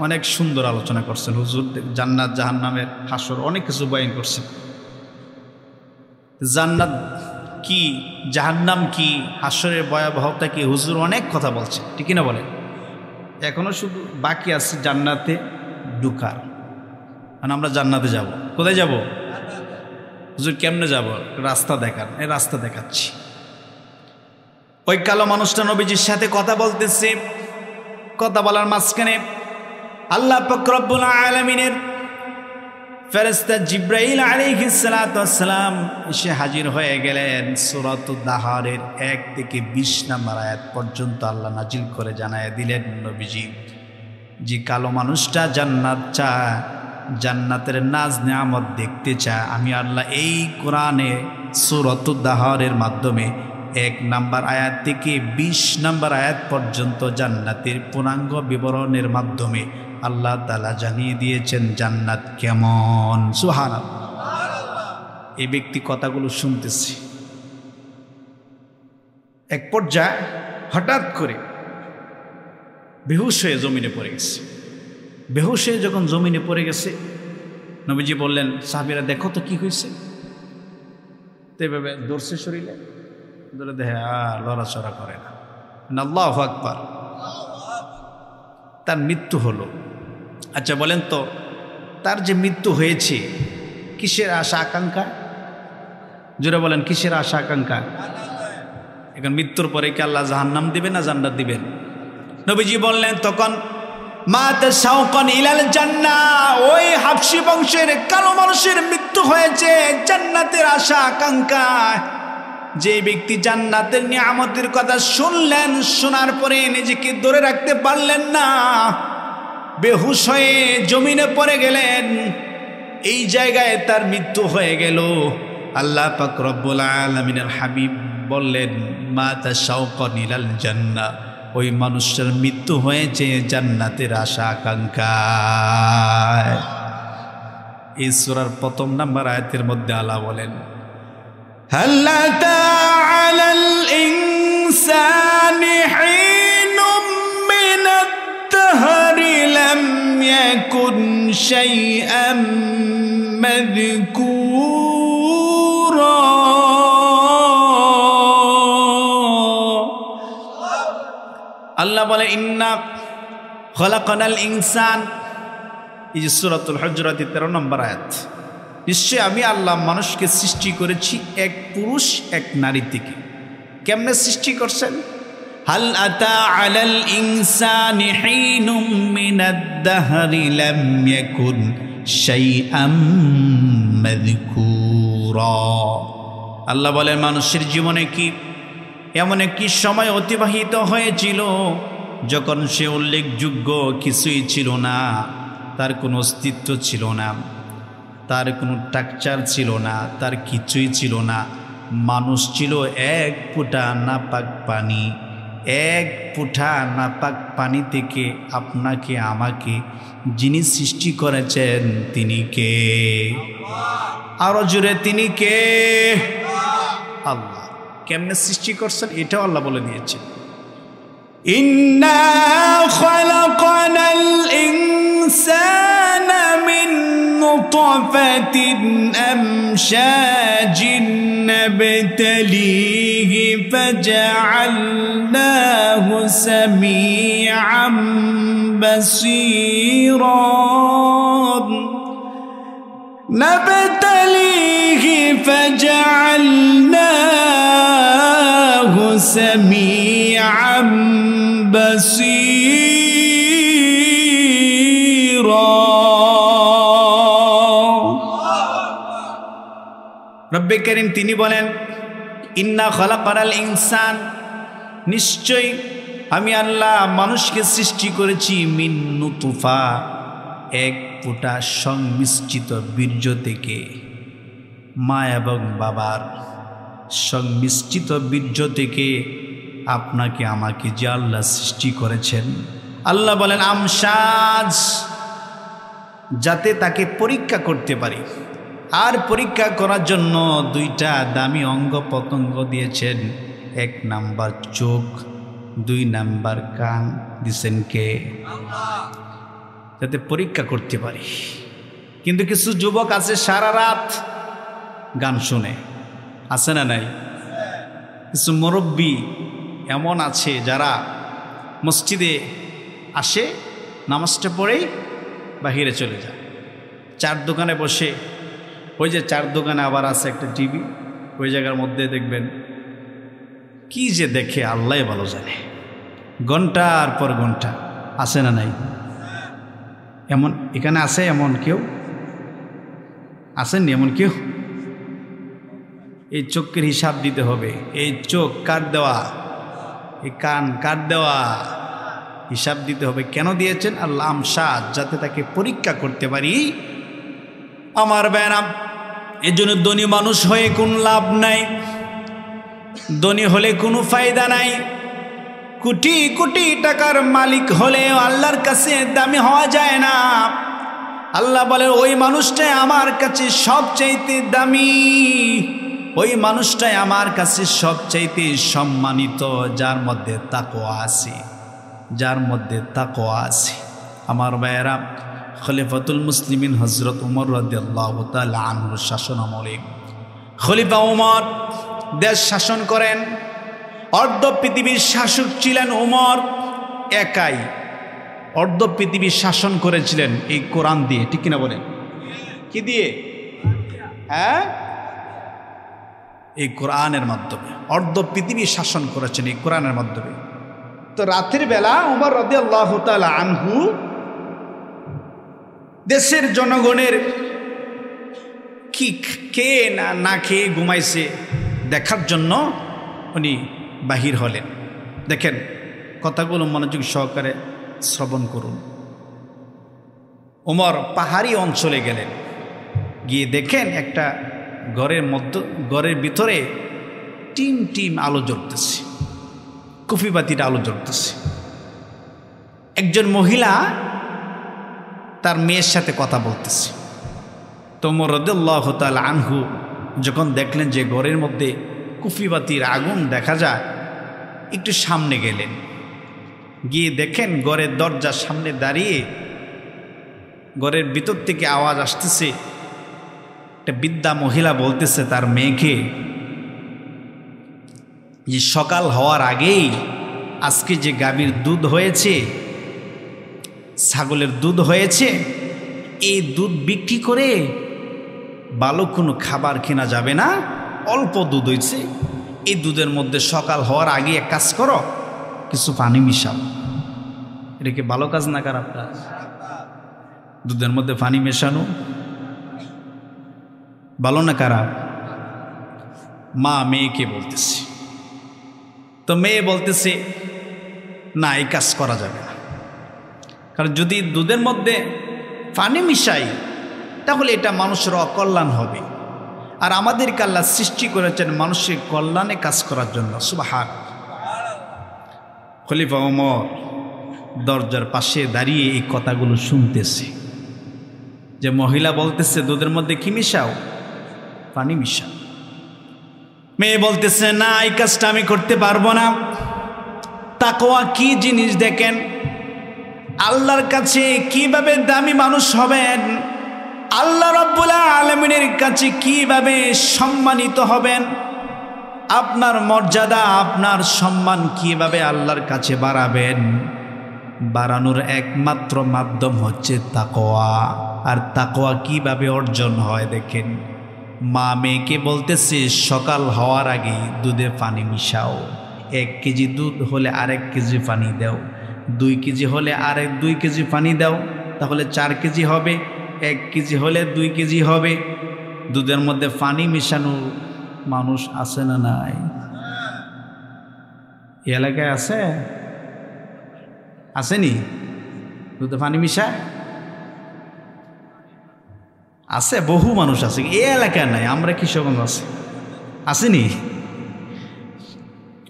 অনেক সুন্দর আলোচনা করছেন হুজুর, জান্নাত জাহান্নামের হাসর অনেক কিছু বয়ান করছেন। জান্নাত কি, জাহান্নাম কি, হাসরের ভয়াবহতা কি, হুজুর অনেক কথা বলছে, ঠিক না বলেন? এখনো শুধু বাকি আছে জান্নাতে ঢুকার। মানে আমরা জান্নাতে যাব, কোথায় যাব? হুজুর কেমনে যাব? রাস্তা দেখান। এই রাস্তা দেখাচ্ছি। ওই কালো মানুষটা নবীজির সাথে কথা বলতেছে, কথা বলার মাঝখানে আল্লাহ পাক রব্বুল আলামিনের ফেরেশতা জিবরাইল আলাইহিস সালাতু ওয়াস সালাম এসে হাজির হয়ে গেলেন। সূরাতুদ দাহারের 1 থেকে 20 নম্বর আয়াত পর্যন্ত আল্লাহ নাজিল করে জানায় দিলেন নবীজি, যে কালো মানুষটা জান্নাত চায়, জান্নাতের নাজ নেয়ামত দেখতে চায়, আমি আল্লাহ এই কোরআনে সূরাতুদ দাহারের মাধ্যমে 1 নম্বর আয়াত থেকে 20 নম্বর আয়াত পর্যন্ত জান্নাতের পূর্ণাঙ্গ বিবরণের মাধ্যমে আল্লাহ তাআলা জানিয়ে দিয়েছেন জান্নাত কেমন। সুবহানাল্লাহ। এই ব্যক্তি কথাগুলো শুনতেছে, এক পর্যায়ে হঠাৎ করে বেহুশ হয়ে জমিনে পড়ে গেছে। বেহুশ হয়ে যখন জমিনে পড়ে গেছে, নবীজি বললেন, সাহাবীরা দেখো তো কি হয়েছে। তো এভাবে দৌড়ছে শরীরে, ধরে দেখে আর লড়াচড়া করে না। আল্লাহু আকবার। তার মৃত্যু হলো। আচ্ছা বলেন তো, তার যে মৃত্যু হয়েছে কিসের আশা আকাঙ্ক্ষা? জোরে বলেন, কিসের আশা আকাঙ্ক্ষা? এখন মৃত্যুর পরে কি আল্লাহ জাহান্নাম দিবেন না জান্নাত দিবেন? নবীজি বললেন তখন মা তাশাউকান ইলাল জান্নাহ, ওই হাবশী বংশের কালো মানুষের মৃত্যু হয়েছে জান্নাতের আশা আকাঙ্ক্ষা। যে ব্যক্তি জান্নাতের নিয়ামতের কথা শুনলেন, শোনার পরে নিজেকে ধরে রাখতে পারলেন না, বেহুশ হয়ে জমিনে পড়ে গেলেন, এই জায়গায় তার মৃত্যু হয়ে গেল। আল্লাহ পাক রব্বুল আলামিনের হাবিব বললেন মা তাশাউকান ইলাল জান্নাহ, ওই মানুষের মৃত্যু হয়েছে জান্নাতের আশা আকাঙ্ক্ষায়। এই সূরার প্রথম নাম্বার আয়াতের মধ্যে আল্লাহ বলেন হাল আতা আলাল ইনসানি হিনুম মিনাদ দাহরি লাম ইয়াকুন শাইআম মাযকুরা। আল্লাহ বলে ইন্না খলাকনাল ইনসান, এই যে সূরাতুল হুজুরাতের 13 নম্বর আয়াত। নিশ্চয় আমি আল্লাহ মানুষকে সৃষ্টি করেছি এক পুরুষ এক নারী থেকে। কেমনে সৃষ্টি করছেন? হাল আতা আলাল ইনসানি হিনুম মিনাদ দাহরি লাম ইয়াকুন শাইআম মাযকুরা। আল্লাহ বলেন মানুষের জীবনে কি এমন একটি সময় অতিবাহিত হয়েছিল যখন সে উল্লেখযোগ্য কিছুই ছিল না, তার কোনো অস্তিত্ব ছিল না, তার কোনো স্ট্রাকচার ছিল না, তার কিছুই ছিল না। মানুষ ছিল এক ফোঁটা নাপাক পানি। এক ফোঁটা নাপাক পানি থেকে আপনাকে আমাকে যিনি সৃষ্টি করেছেন তিনি কে? আরো জোরে, তিনি কে? আল্লাহ। কেমনে সৃষ্টি করছেন এটাও আল্লাহ বলে দিয়েছেন ইন্না খালাকনাল ইনসানা মিন নুতফাতিন আমশাজিন নাবতালিহি ফাজআলনাহু সামিআম বাসীরা। নাবতালিহি ফাজআলনাহু সামিআম বাসীরা। রব্বে কারীম তিনি বলেন ইন্না খলাকনাল ইনসান, নিশ্চয় আমি আল্লাহ মানুষকে সৃষ্টি করেছি মিন নুতফা, এক ফোঁটা সংমিশ্রিত বীর্য থেকে। মা এবং বাবার সংমিশ্রিত বীর্য থেকে আপনাকে আমাকে যে আল্লাহ সৃষ্টি করেছেন, আল্লাহ বলেন আমশাজ, যাতে তাকে পরীক্ষা করতে পারি। আর পরীক্ষা করার জন্য দুইটা দামি অঙ্গ প্রত্যঙ্গ দিয়েছেন। এক নাম্বার চোখ, 2 নাম্বার কান দিয়েছেন কে? যাতে পরীক্ষা করতে পারি। কিন্তু কিছু যুবক আছে সারা রাত গান শুনে, আছে না নাই? কিছু মুরব্বী এমন আছে যারা মসজিদে আসে, নামাজটা পড়েই বাহিরে চলে যায়। চার দোকানে বসে, ওই যে চার দোকানে আবার আছে একটা টিভি, ওই জায়গার মধ্যে দেখবেন কি যে দেখে আল্লাহ ভালো জানে, ঘন্টার পর ঘন্টা। আছে না নাই? এমন এখানে আছে এমন কেউ? আসেননি এমন কেউ? এই চোখের হিসাব দিতে হবে। এই চোখ কার দেওয়া, এই কান কার দেওয়া, হিসাব দিতে হবে। কেন দিয়েছেন? আল্লাহ আমশাদ, যাতে তাকে পরীক্ষা করতে পারি। আমার ব্যানাম এর জন্য ধনী মানুষ হয়ে কোনো লাভ নাই, ধনী হলে কোনো ফায়দা নাই। কোটি কোটি টাকার মালিক হলে আল্লাহর কাছে দামি হওয়া যায় না। আল্লাহ বলে ওই মানুষটাই আমার কাছে সবচাইতে দামি, ওই মানুষটাই আমার কাছে সবচাইতে সম্মানিত, যার মধ্যে তাকওয়া আছে, যার মধ্যে তাকওয়া আছে। আমার ভাইয়েরা, খলিফাতুল মুসলিমিন হযরত উমর রাদিয়াল্লাহু তাআলা আনহুর শাসনামলে খলিফা উমর দেশ শাসন করেন। অর্ধ পৃথিবীর শাসক ছিলেন উমর একাই, অর্ধ পৃথিবীর শাসন করেছিলেন এই কোরআন দিয়ে। ঠিক কিনা বলেন? কি দিয়ে? হ্যাঁ, এই কোরআনের মাধ্যমে অর্ধ পৃথিবী শাসন করেছেন এই কোরআনের মাধ্যমে। তো রাতের বেলা ওমর রাদিয়াল্লাহু তাআলা আনহু দেশের জনগণের কি কে না খেয়ে ঘুমাইছে দেখার জন্য উনি বাহির হলেন। দেখেন কথাগুলো মনোযোগ সহকারে শ্রবণ করুন। ওমর পাহাড়ি অঞ্চলে গেলেন, গিয়ে দেখেন একটা ঘরের ভিতরে টিম টিম আলো জ্বলতেছে, কুফিবাতির আলো জ্বলতেছে। একজন মহিলা তার মেয়ের সাথে কথা বলতেছে। তো ওমর রাদিয়াল্লাহু তাআলা আনহু যখন দেখলেন যে ঘরের মধ্যে কুফিবাতির আগুন দেখা যায়, একটু সামনে গেলেন, গিয়ে দেখেন ঘরের দরজার সামনে দাঁড়িয়ে ঘরের ভিতর থেকে আওয়াজ আসতেছে। একটা বৃদ্ধা মহিলা বলতেছে তার মেয়েকে যে সকাল হওয়ার আগেই আজকে যে গাভীর দুধ হয়েছে, ছাগলের দুধ হয়েছে, এই দুধ বিক্রি করে ভালো কোনো খাবার কেনা যাবে না, অল্প দুধ হয়েছে, এই দুধের মধ্যে সকাল হওয়ার আগে এক কাজ করো, কিছু পানি মিশাও। এটা কি ভালো কাজ না খারাপ কাজ? দুধের মধ্যে পানি মেশানো ভালো না খারাপ? মা মেয়েকে বলতেছে। তো মেয়ে বলতেছে না, এই কাজ করা যাবে না, কারণ যদি দুধের মধ্যে পানি মিশাই তাহলে এটা মানুষের অকল্যাণ হবে, আর আমাদেরকে আল্লাহ সৃষ্টি করেছেন মানুষের কল্যাণে কাজ করার জন্য। সুবহান। খলিফা ওমর দরজার পাশে দাঁড়িয়ে এই কথাগুলো শুনতেছে, যে মহিলা বলতেছে দুধের মধ্যে কি মিশাও? পানি মিশাও। মেয়ে বলতেছে না, এই কাজটা আমি করতে পারবো না। তাকওয়া কি জিনিস দেখেন, আল্লাহর কাছে কিভাবে দামি মানুষ হবেন, আল্লাহ রাব্বুল আলামিনের কাছে কিভাবে সম্মানিত হবেন, আপনার মর্যাদা আপনার সম্মান কিভাবে আল্লাহর কাছে বাড়াবেন, বাড়ানোর একমাত্র মাধ্যম হচ্ছে তাকওয়া। আর তাকওয়া কিভাবে অর্জন হয় দেখেন, মা মেয়েকে বলতেছে সকাল হওয়ার আগে দুধে পানি মিশাও, 1 কেজি দুধ হলে আরেক কেজি পানি দাও, 2 কেজি হলে আরেক 2 কেজি পানি দাও, তাহলে 4 কেজি হবে, 1 কেজি হলে 2 কেজি হবে। দুধের মধ্যে পানি মিশানো মানুষ আছে না নাই? এই এলাকায় আছে? আসেনি? দুধে পানি মিশায় আছে, বহু মানুষ আছে। এই এলাকায় নাই, আমরা কিশোরগঞ্জ আছে, আসেনি?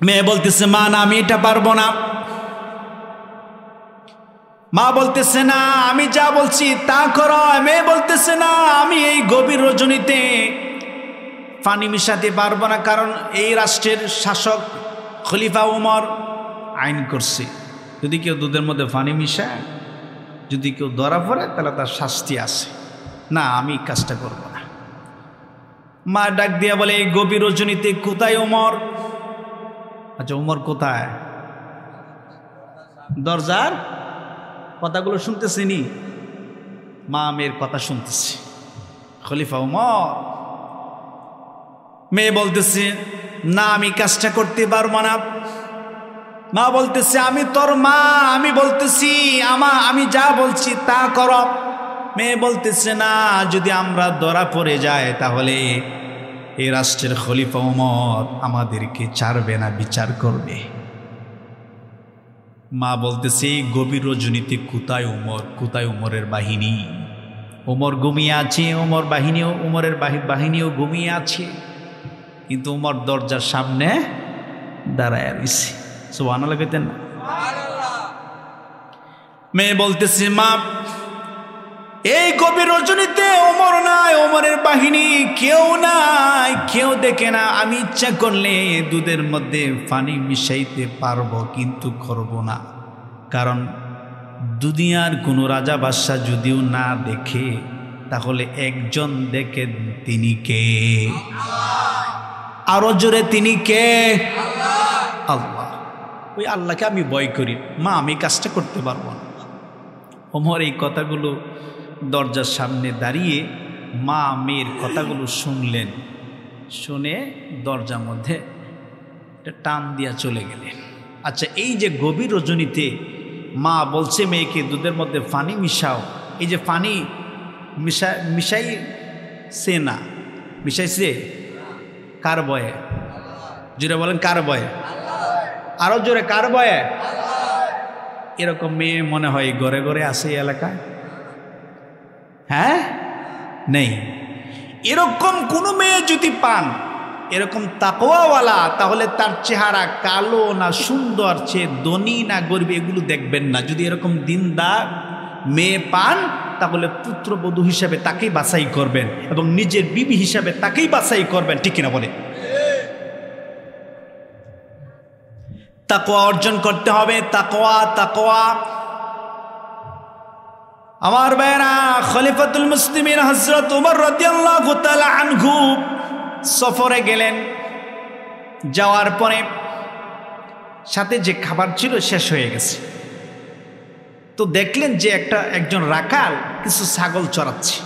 মেয়ে বলতেছে মা না, আমি এটা পারবো না। মা বলতেছে না, আমি যা বলছি তা করো। মেয়ে বলতেছে না, আমি এই গভীর রজনীতে পানি মিশাতে পারবো না, কারণ এই রাষ্ট্রের শাসক খলিফা ওমর আইন করছে যদি কেউ দুধের মধ্যে পানি মিশায়, যদি কেউ ধরা পড়ে তাহলে তার শাস্তি আছে। না, আমি কাজটা করব না। মা ডাক দিয়া বলে এই গভীর রজনীতে কোথায় ওমর? আচ্ছা, ওমর কোথায়? দরজার কথাগুলো শুনতেছিনি? মা মেয়ের কথা শুনতেছি। খলিফা ওমর। মেয়ে বলতেছে না, আমি কাজটা করতে পারবো না। মা বলতেছে আমি তোর মা, আমি বলতেছি আমি যা বলছি তা কর। মেয়ে বলতেছে না, যদি আমরা ধরা পড়ে যাই তাহলে এই রাষ্ট্রের খলিফা ওমর আমাদেরকে ছাড়বে না, বিচার করবে। মা বলতেছে এই গভীর রজনীতে কোথায় ওমর? কোথায় ওমরের বাহিনী? ওমর ঘুমিয়ে আছে, ওমরের বাহিনীও ঘুমিয়ে আছে, কিন্তু ওমর দরজার সামনে দাঁড়ায় রয়েছে। সুবহানাল্লাহ কইতেন না? মেয়ে বলতেছে মা, এই গভীর রজনীতে ওমর নাই, ওমরের বাহিনী কেউ নাই, কেউ দেখে না। আমি ইচ্ছা করলে দুধের মধ্যে পানি মিশাইতে পারবো, কিন্তু করব না, কারণ দুনিয়ার কোনো রাজা বাদশা যদিও না দেখে তাহলে একজন দেখে, তিনি কে? আরো জোরে, তিনি কে? আল্লাহ। ওই আল্লাহকে আমি ভয় করি। মা, আমি কাজটা করতে পারবো না। ওমর এই কথাগুলো দরজার সামনে দাঁড়িয়ে মা মেয়ের কথাগুলো শুনলেন, শুনে দরজার মধ্যে টান দিয়া চলে গেলেন। আচ্ছা, এই যে গভীর রজনীতে মা বলছে মেয়েকে দুধের মধ্যে পানি মিশাও, এই যে পানি মিশাইছে না, মিশাইছে কার বয়ে? জোরে বলেন কার বয়ে? আরো জোরে কার বয়ে? এরকম মেয়ে মনে হয় ঘরে ঘরে আছে এই এলাকায়? হ্যাঁ, নেই। এরকম কোনো মেয়ে যদি পান, এরকম তাকওয়াওয়ালা, তাহলে তার চেহারা কালো না সুন্দর, চেয়ে ধনী না গরিব এগুলো দেখবেন না। যদি এরকম দিনদার মেয়ে পান, তাহলে পুত্রবধূ হিসাবে তাকেই বাছাই করবেন এবং নিজের বিবি হিসাবে তাকেই বাছাই করবেন, ঠিক কিনা বলে? তাকওয়া অর্জন করতে হবে। তাকওয়া, তাকওয়া। আমার ভাইরা, খলিফাতুল মুসলিমিন হযরত ওমর রাদিয়াল্লাহু তাআলা আনহু সফরে গেলেন। যাওয়ার পরে সাথে যে খাবার ছিল শেষ হয়ে গেছে। তো দেখলেন যে একজন রাখাল কিছু ছাগল চড়াচ্ছে।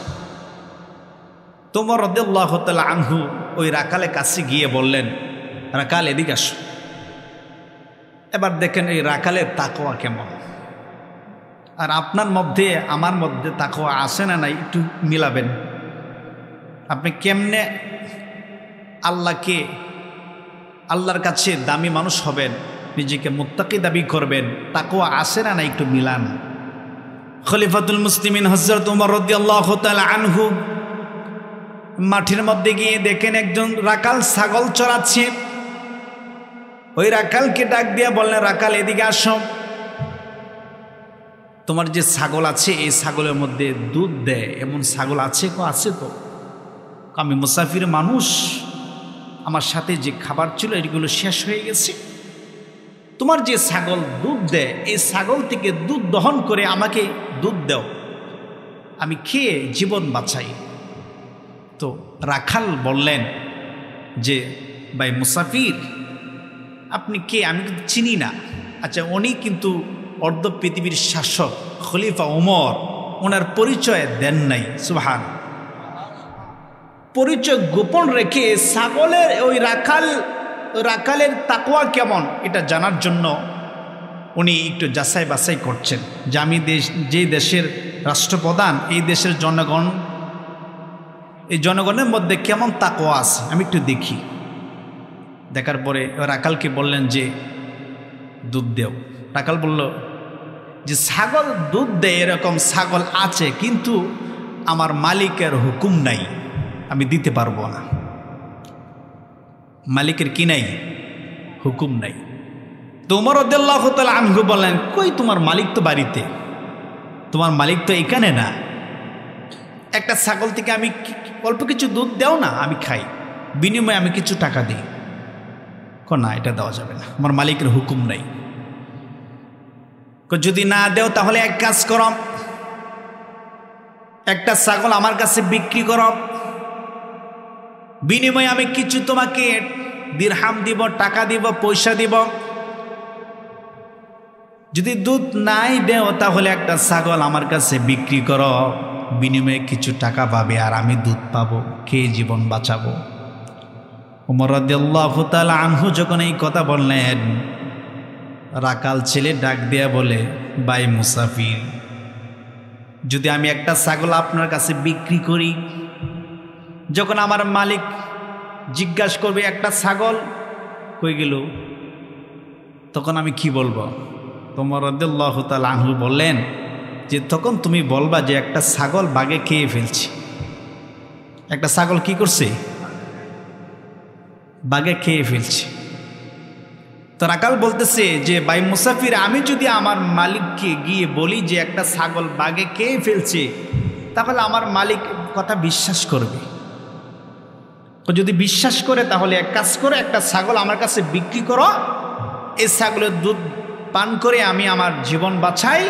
তো ওমর রাদিয়াল্লাহু তাআলা আনহু ওই রাখালের কাছে গিয়ে বললেন, রাখাল এদিকে আসো। এবার দেখেন এই রাখালের তাকওয়া কেমন। আর আপনার মধ্যে আমার মধ্যে তাকওয়া আসে না নাই, একটু মিলাবেন। আপনি কেমনে আল্লাহর কাছে দামি মানুষ হবেন, নিজেকে মুত্তাকি দাবি করবেন, তাকওয়া আসে না নাই, একটু মিলান। খলিফাতুল মুসলিমিন হযরত ওমর রাদিয়াল্লাহু তাআলা আনহু মাঠের মধ্যে গিয়ে দেখেন একজন রাখাল ছাগল চড়াচ্ছে। ওই রাখালকে ডাক দিয়ে বললেন, রাখাল এদিকে আসো। তোমার যে ছাগল আছে এই ছাগলের মধ্যে দুধ দেয় এমন ছাগল আছে? আছে তো। আমি মুসাফির মানুষ, আমার সাথে যে খাবার ছিল এগুলো শেষ হয়ে গেছে। তোমার যে ছাগল দুধ দেয় এই ছাগল থেকে দুধ দহন করে আমাকে দুধ দাও, আমি খেয়ে জীবন বাঁচাই। তো রাখাল বললেন যে, ভাই মুসাফির, আপনি কে? আমি কিন্তু চিনি না। আচ্ছা, উনি কিন্তু অর্ধ পৃথিবীর শাসক খলিফা ওমর, ওনার পরিচয় দেন নাই। সুবহান। পরিচয় গোপন রেখে ছাগলের ওই রাখালের তাকওয়া কেমন এটা জানার জন্য উনি একটু যাচাই বাছাই করছেন যে আমি যে দেশের রাষ্ট্রপ্রধান, এই দেশের জনগণ, এই জনগণের মধ্যে কেমন তাকওয়া আছে আমি একটু দেখি। দেখার পরে রাখালকে বললেন যে দুধ দেও। রাখাল বলল যে ছাগল দুধ দেয় এরকম ছাগল আছে, কিন্তু আমার মালিকের হুকুম নাই, আমি দিতে পারবো না। মালিকের কি নাই? হুকুম নাই। তো ওমর রাদিয়াল্লাহু তাআলা আনহু বললেন, কই তোমার মালিক তো বাড়িতে, তোমার মালিক তো এখানে না। একটা ছাগল থেকে আমি অল্প কিছু দুধ দাও না, আমি খাই, বিনিময়ে আমি কিছু টাকা দিই। না, এটা দেওয়া যাবে না, আমার মালিকের হুকুম নাই। যদি না দেও তাহলে এক কাজ করো, একটা ছাগল আমার কাছে বিক্রি করো, বিনিময়ে আমি কিছু তোমাকে দিরহাম দিব, টাকা দিব, পয়সা দিব। যদি দুধ নাই দেও তাহলে একটা ছাগল আমার কাছে বিক্রি করো, বিনিময়ে কিছু টাকা পাবে আর আমি দুধ পাবো, খেয়ে জীবন বাঁচাবো। ওমর রাদিয়াল্লাহু তাআলা আনহু যখন এই কথা বললেন, রাখাল ছেলে ডাক দেয়া বলে, ভাই মুসাফির, যদি আমি একটা ছাগল আপনার কাছে বিক্রি করি, যখন আমার মালিক জিজ্ঞাসা করবে একটা ছাগল কই গেল, তখন আমি কি বলবো? ওমর রাদিয়াল্লাহু তাআলা আনহু বললেন যে তখন তুমি বলবা যে একটা ছাগল বাঘে খেয়ে ফেলছে। একটা ছাগল কি করছে? বাঘে খেয়ে ফেলছে। তো রাখাল বলতেছে যে, ভাই মুসাফির, আমি যদি আমার মালিককে গিয়ে বলি যে একটা ছাগল বাঘে খেয়ে ফেলছে, তাহলে আমার মালিক কথা বিশ্বাস করবে। তো যদি বিশ্বাস করে তাহলে এক কাজ করে একটা ছাগল আমার কাছে বিক্রি করো, এই ছাগলের দুধ পান করে আমি আমার জীবন বাঁচাই,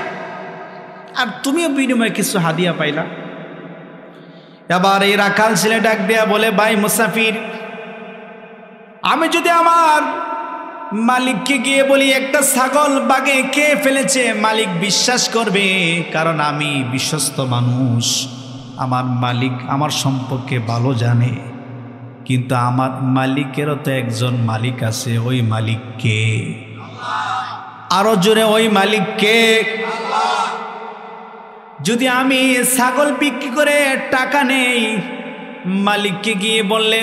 আর তুমিও বিনিময়ে কিছু হাদিয়া পাইলা। এবার এই রাখাল ছেলে ডাক দেয়া বলে, ভাই মুসাফির, আমি যদি আমার মালিককে গিয়ে বলি একটা ছাগল বাঘে খেয়ে ফেলেছে, মালিক বিশ্বাস করবে, কারণ আমি বিশ্বস্ত মানুষ, আমার মালিক আমার সম্পর্কে ভালো জানে, কিন্তু আমার মালিকেরও তো একজন মালিক আছে। ওই মালিক কে? আরো জোরে, ওই মালিক কে? যদি আমি ছাগল বিক্রি করে টাকা নেই, মালিককে গিয়ে বললে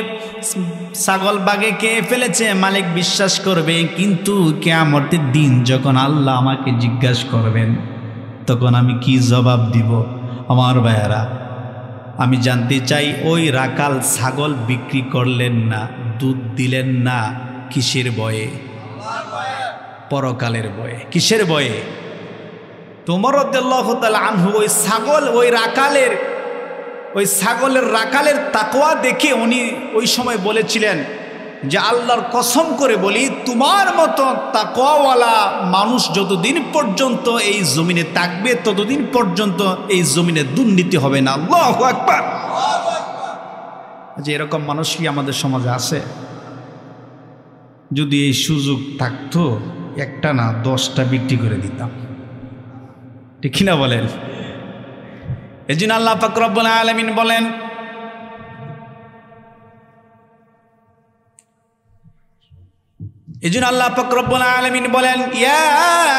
ছাগল বাগে কে ফেলেছে, মালিক বিশ্বাস করবে। কিন্তু কিয়ামতের দিন যখন আল্লাহ আমাকে জিজ্ঞাসা করবেন, তখন আমি কি জবাব দিব? আমার ভাইয়ারা, আমি জানতে চাই, ওই রাখাল ছাগল বিক্রি করলেন না, দুধ দিলেন না, কিসের ভয়ে? পরকালের ভয়ে। কিসের ভয়ে? ওমর রাদিয়াল্লাহু তাআলা আনহু ওই ছাগল, ওই ছাগলের রাখালের তাকওয়া দেখে উনি ওই সময় বলেছিলেন যে আল্লাহর কসম করে বলি, তোমার মতো তাকওয়াওয়ালা মানুষ যতদিন পর্যন্ত এই জমিনে থাকবে ততদিন পর্যন্ত এই জমিনে দুর্নীতি হবে না। আল্লাহু আকবার। যে এরকম মানুষ কি আমাদের সমাজে আছে? যদি এই সুযোগ থাকতো, একটা না 10টা বিক্রি করে দিতাম, ঠিক কিনা বলেন? এজন্য আল্লাহ পাক রব্বুল আলামিন বলেন, এজন্য আল্লাহ পাক রব্বুল আলামিন বলেন, ইয়া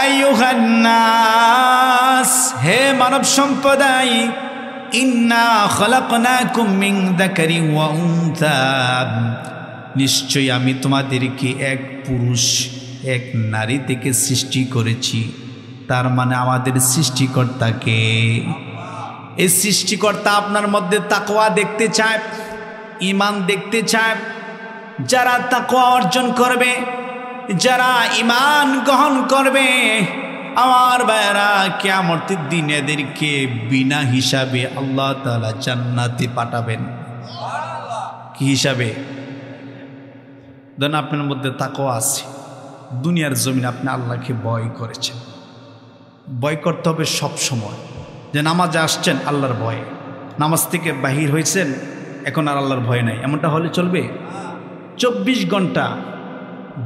আইয়ুহান নাস, হে মানব সম্প্রদায়, ইন্না খলাকনাকুম মিন যাকারিন ওয়া উনসা, নিশ্চয়ই আমি তোমাদেরকে এক পুরুষ এক নারী থেকে সৃষ্টি করেছি। তার মানে আমাদের সৃষ্টিকর্তাকে, এই সৃষ্টিকর্তা আপনার মধ্যে তাকওয়া দেখতে চায়, ঈমান দেখতে চায়। যারা তাকওয়া অর্জন করবে, যারা ঈমান গ্রহণ করবে, আমার ভাইয়েরা, কিয়ামতের দিন এদেরকে বিনা হিসাবে আল্লাহ তাআলা জান্নাতে পাঠাবেন। কি হিসাবে? ধরেন আপনার মধ্যে তাকওয়া আছে, দুনিয়ার জমিনে আপনি আল্লাহকে ভয় করেছেন। ভয় করতে হবে সব সময়, যে নামাজে আসছেন আল্লাহর ভয়ে, নামাজ থেকে বাহির হয়েছেন এখন আর আল্লাহর ভয় নাই, এমনটা হলে চলবে? 24 ঘন্টা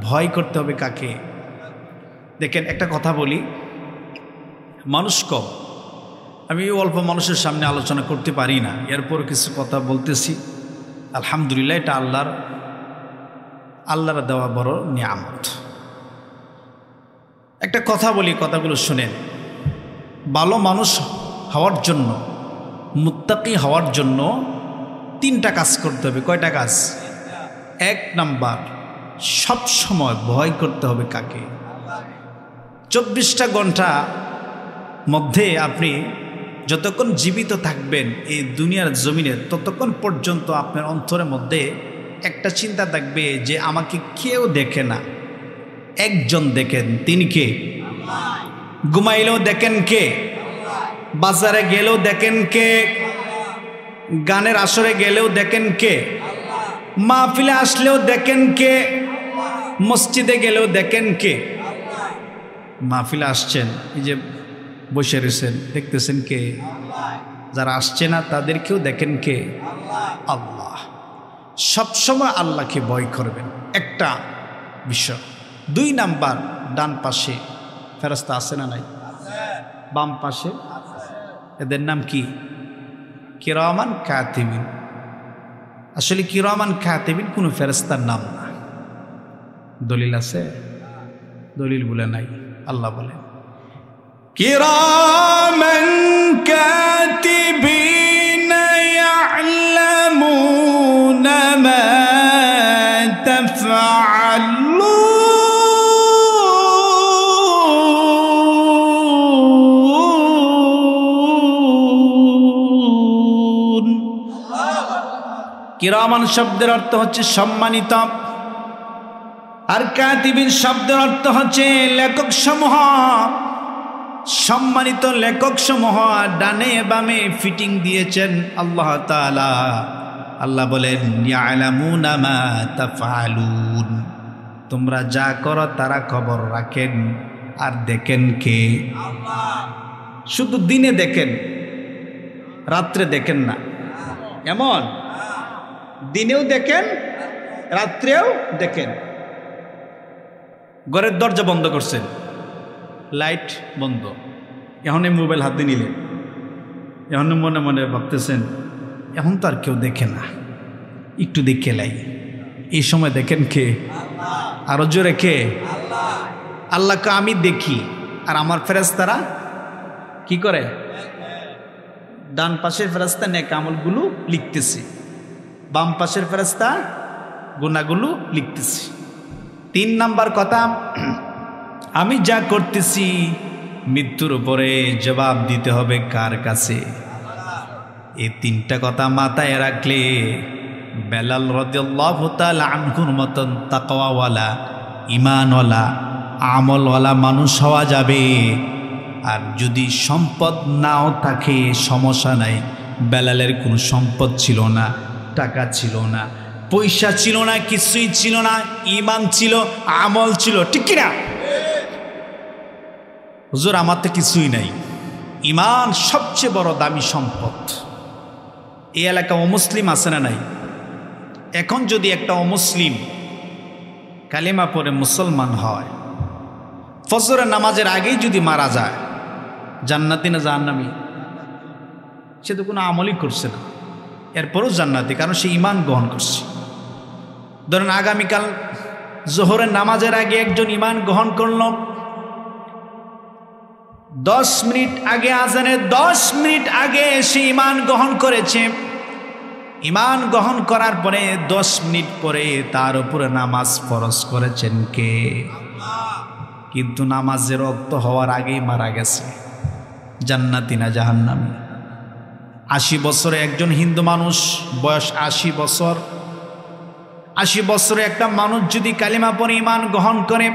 ভয় করতে হবে কাকে? দেখেন, একটা কথা বলি, মানুষ কম, আমি অল্প মানুষের সামনে আলোচনা করতে পারি না, এরপর কিছু কথা বলতেছি। আলহামদুলিল্লাহ, এটা আল্লাহর দেওয়া বড় নিয়ামত। একটা কথা বলি, কথাগুলো শুনেন। ভালো মানুষ হওয়ার জন্য, মুত্তাকি হওয়ার জন্য 3টা কাজ করতে হবে। কয়টা কাজ? 1 নাম্বার, সব সময় ভয় করতে হবে কাকে? 24টা ঘন্টা মধ্যে আপনি যতক্ষণ জীবিত থাকবেন এই দুনিয়ার জমিনে, ততক্ষণ পর্যন্ত আপনার অন্তরের মধ্যে একটা চিন্তা থাকবে যে আমাকে কেউ দেখে না, একজন দেখেন। তিনি কে? ঘুমাইলেও দেখেন কে? বাজারে গেলেও দেখেন কে? গানের আসরে গেলেও দেখেন কে? মাহফিলে আসলেও দেখেন কে? মসজিদে গেলেও দেখেন কে? মাহফিলে আসছেন, এই যে বসে রয়েছেন, দেখতেছেন কে? যারা আসছে না তাদেরকেও দেখেন কে? আল্লাহ। সবসময় আল্লাহকে ভয় করবেন, একটা বিষয়। 2 নাম্বার, ডান পাশে ফেরেশতা আছে না নাই? বাম পাশে, এদের নাম কি? কিরামান কাতিবিন। আসলে কিরামান কাতিবিন কোনো ফেরেশতার নাম না। দলিল আছে? দলিল বলে নাই, আল্লাহ বলে কিরামান কাতিবিন ইয়ালামুনা মা তাফআলুন। কিরামান শব্দের অর্থ হচ্ছে সম্মানিত, আর কাতিবিন শব্দের অর্থ হচ্ছে লেখক সমূহ। সম্মানিত লেখক সমূহ ডানে বামে ফিটিং দিয়েছেন আল্লাহ তাআলা। আল্লাহ বলেন ইয়ালামুনা মা তাফআলুন, তোমরা যা করো তারা খবর রাখেন। আর দেখেন কে? আল্লাহ। শুধু দিনে দেখেন, রাত্রে দেখেন না, এমন? দিনেও দেখেন, রাত্রেও দেখেন। ঘরের দরজা বন্ধ করছেন, লাইট বন্ধ, এখন এই মোবাইল হাতে নিলেন, এখন মনে মনে ভাবতেছেন এখন তো আর কেউ দেখে না, একটু দেখে লাই। এই সময় দেখেন কে? আরো জোরে কে? আল্লাহকে আমি দেখি, আর আমার ফেরেশতারা কি করে? ডান পাশের ফেরেশতা নেক আমলগুলো লিখতেছে, বাম পাশের ফেরেশতা গুনাহগুলো লিখতেছে। 3 নাম্বার কথা, আমি যা করতেছি মৃত্যুর উপরে জবাব দিতে হবে কার কাছে? এই 3টা কথা মাথায় রাখলে বেলাল রাদিয়াল্লাহু তাআলা আনহুর মতন তাকওয়াওয়ালা, ঈমানওয়ালা, আমলওয়ালা মানুষ হওয়া যাবে। আর যদি সম্পদ নাও থাকে সমস্যা নাই, বেলালের কোনো সম্পদ ছিল না, টাকা ছিল না, পয়সা ছিল না, কিছুই ছিল না, ঈমান ছিল, আমল ছিল, ঠিক কিনা? হুজুর আমার তো কিছুই নাই। ঈমান সবচেয়ে বড় দামি সম্পদ। এই এলাকা অমুসলিম আছে না নাই? এখন যদি একটা অমুসলিম কালিমা পড়ে মুসলমান হয়, ফজরের নামাজের আগেই যদি মারা যায়, জান্নাতি না জাহান্নামী? সে তো কোনো আমলই করছে না, এরপরও জান্নাতি, কারণ সে ঈমান গ্রহণ করছে। ধরেন আগামীকাল জোহরের নামাজের আগে একজন ঈমান গ্রহণ করল, 10 মিনিট আগে, আজানের 10 মিনিট আগে সে ঈমান গ্রহণ করেছে। ঈমান গ্রহণ করার পরে 10 মিনিট পরে তার উপরে নামাজ ফরজ করেছেন কে? কিন্তু নামাজের ওয়াক্ত হওয়ার আগেই মারা গেছে, জান্নাতি না জাহান্নামী? 80 বছরে একজন হিন্দু মানুষ, বয়স 80 বছর, 80 বছরে একটা মানুষ যদি কালিমা পড়ে ঈমান গ্রহণ করে,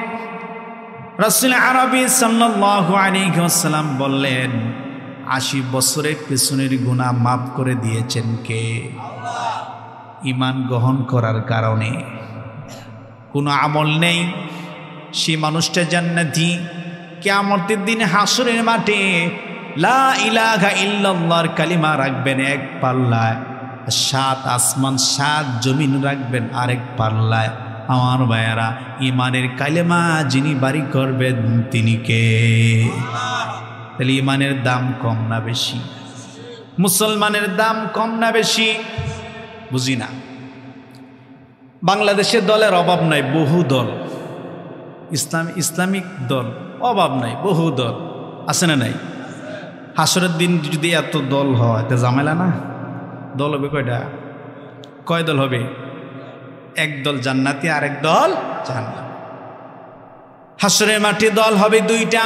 রাসূল আরবি সাল্লাল্লাহু আলাইহি ওয়াসাল্লাম বললেন 80 বছরের পেছনের গুনাহ মাফ করে দিয়েছেন কে? ঈমান গ্রহণ করার কারণে। কোনো আমল নেই, সেই মানুষটা জান্নাতি। কিয়ামতের দিন হাসরের মাঠে লা ইলাহা ইল্লাল্লাহর কালিমা রাখবেন এক পাল্লায়, 7 আসমান 7 জমিন রাখবেন আরেক পাল্লায়। আমার ভাইয়ারা, ঈমানের কালিমা যিনি বাড়ি করবেন তিনি কে? তাহলে ঈমানের দাম কম না বেশি? মুসলমানের দাম কম না বেশি? বুঝি না। বাংলাদেশে দলের অভাব নাই, বহু দল, ইসলামিক দল অভাব নাই, বহু দল আছে না নাই? হাসরের দিন যদি এত দল হয় তা ঝামেলা না? দল হবে কয়টা? কয় দল হবে? এক দল জান্নাতি, আরেক দল জাহান্নামী। হাসরের মাঠে দল হবে 2টা,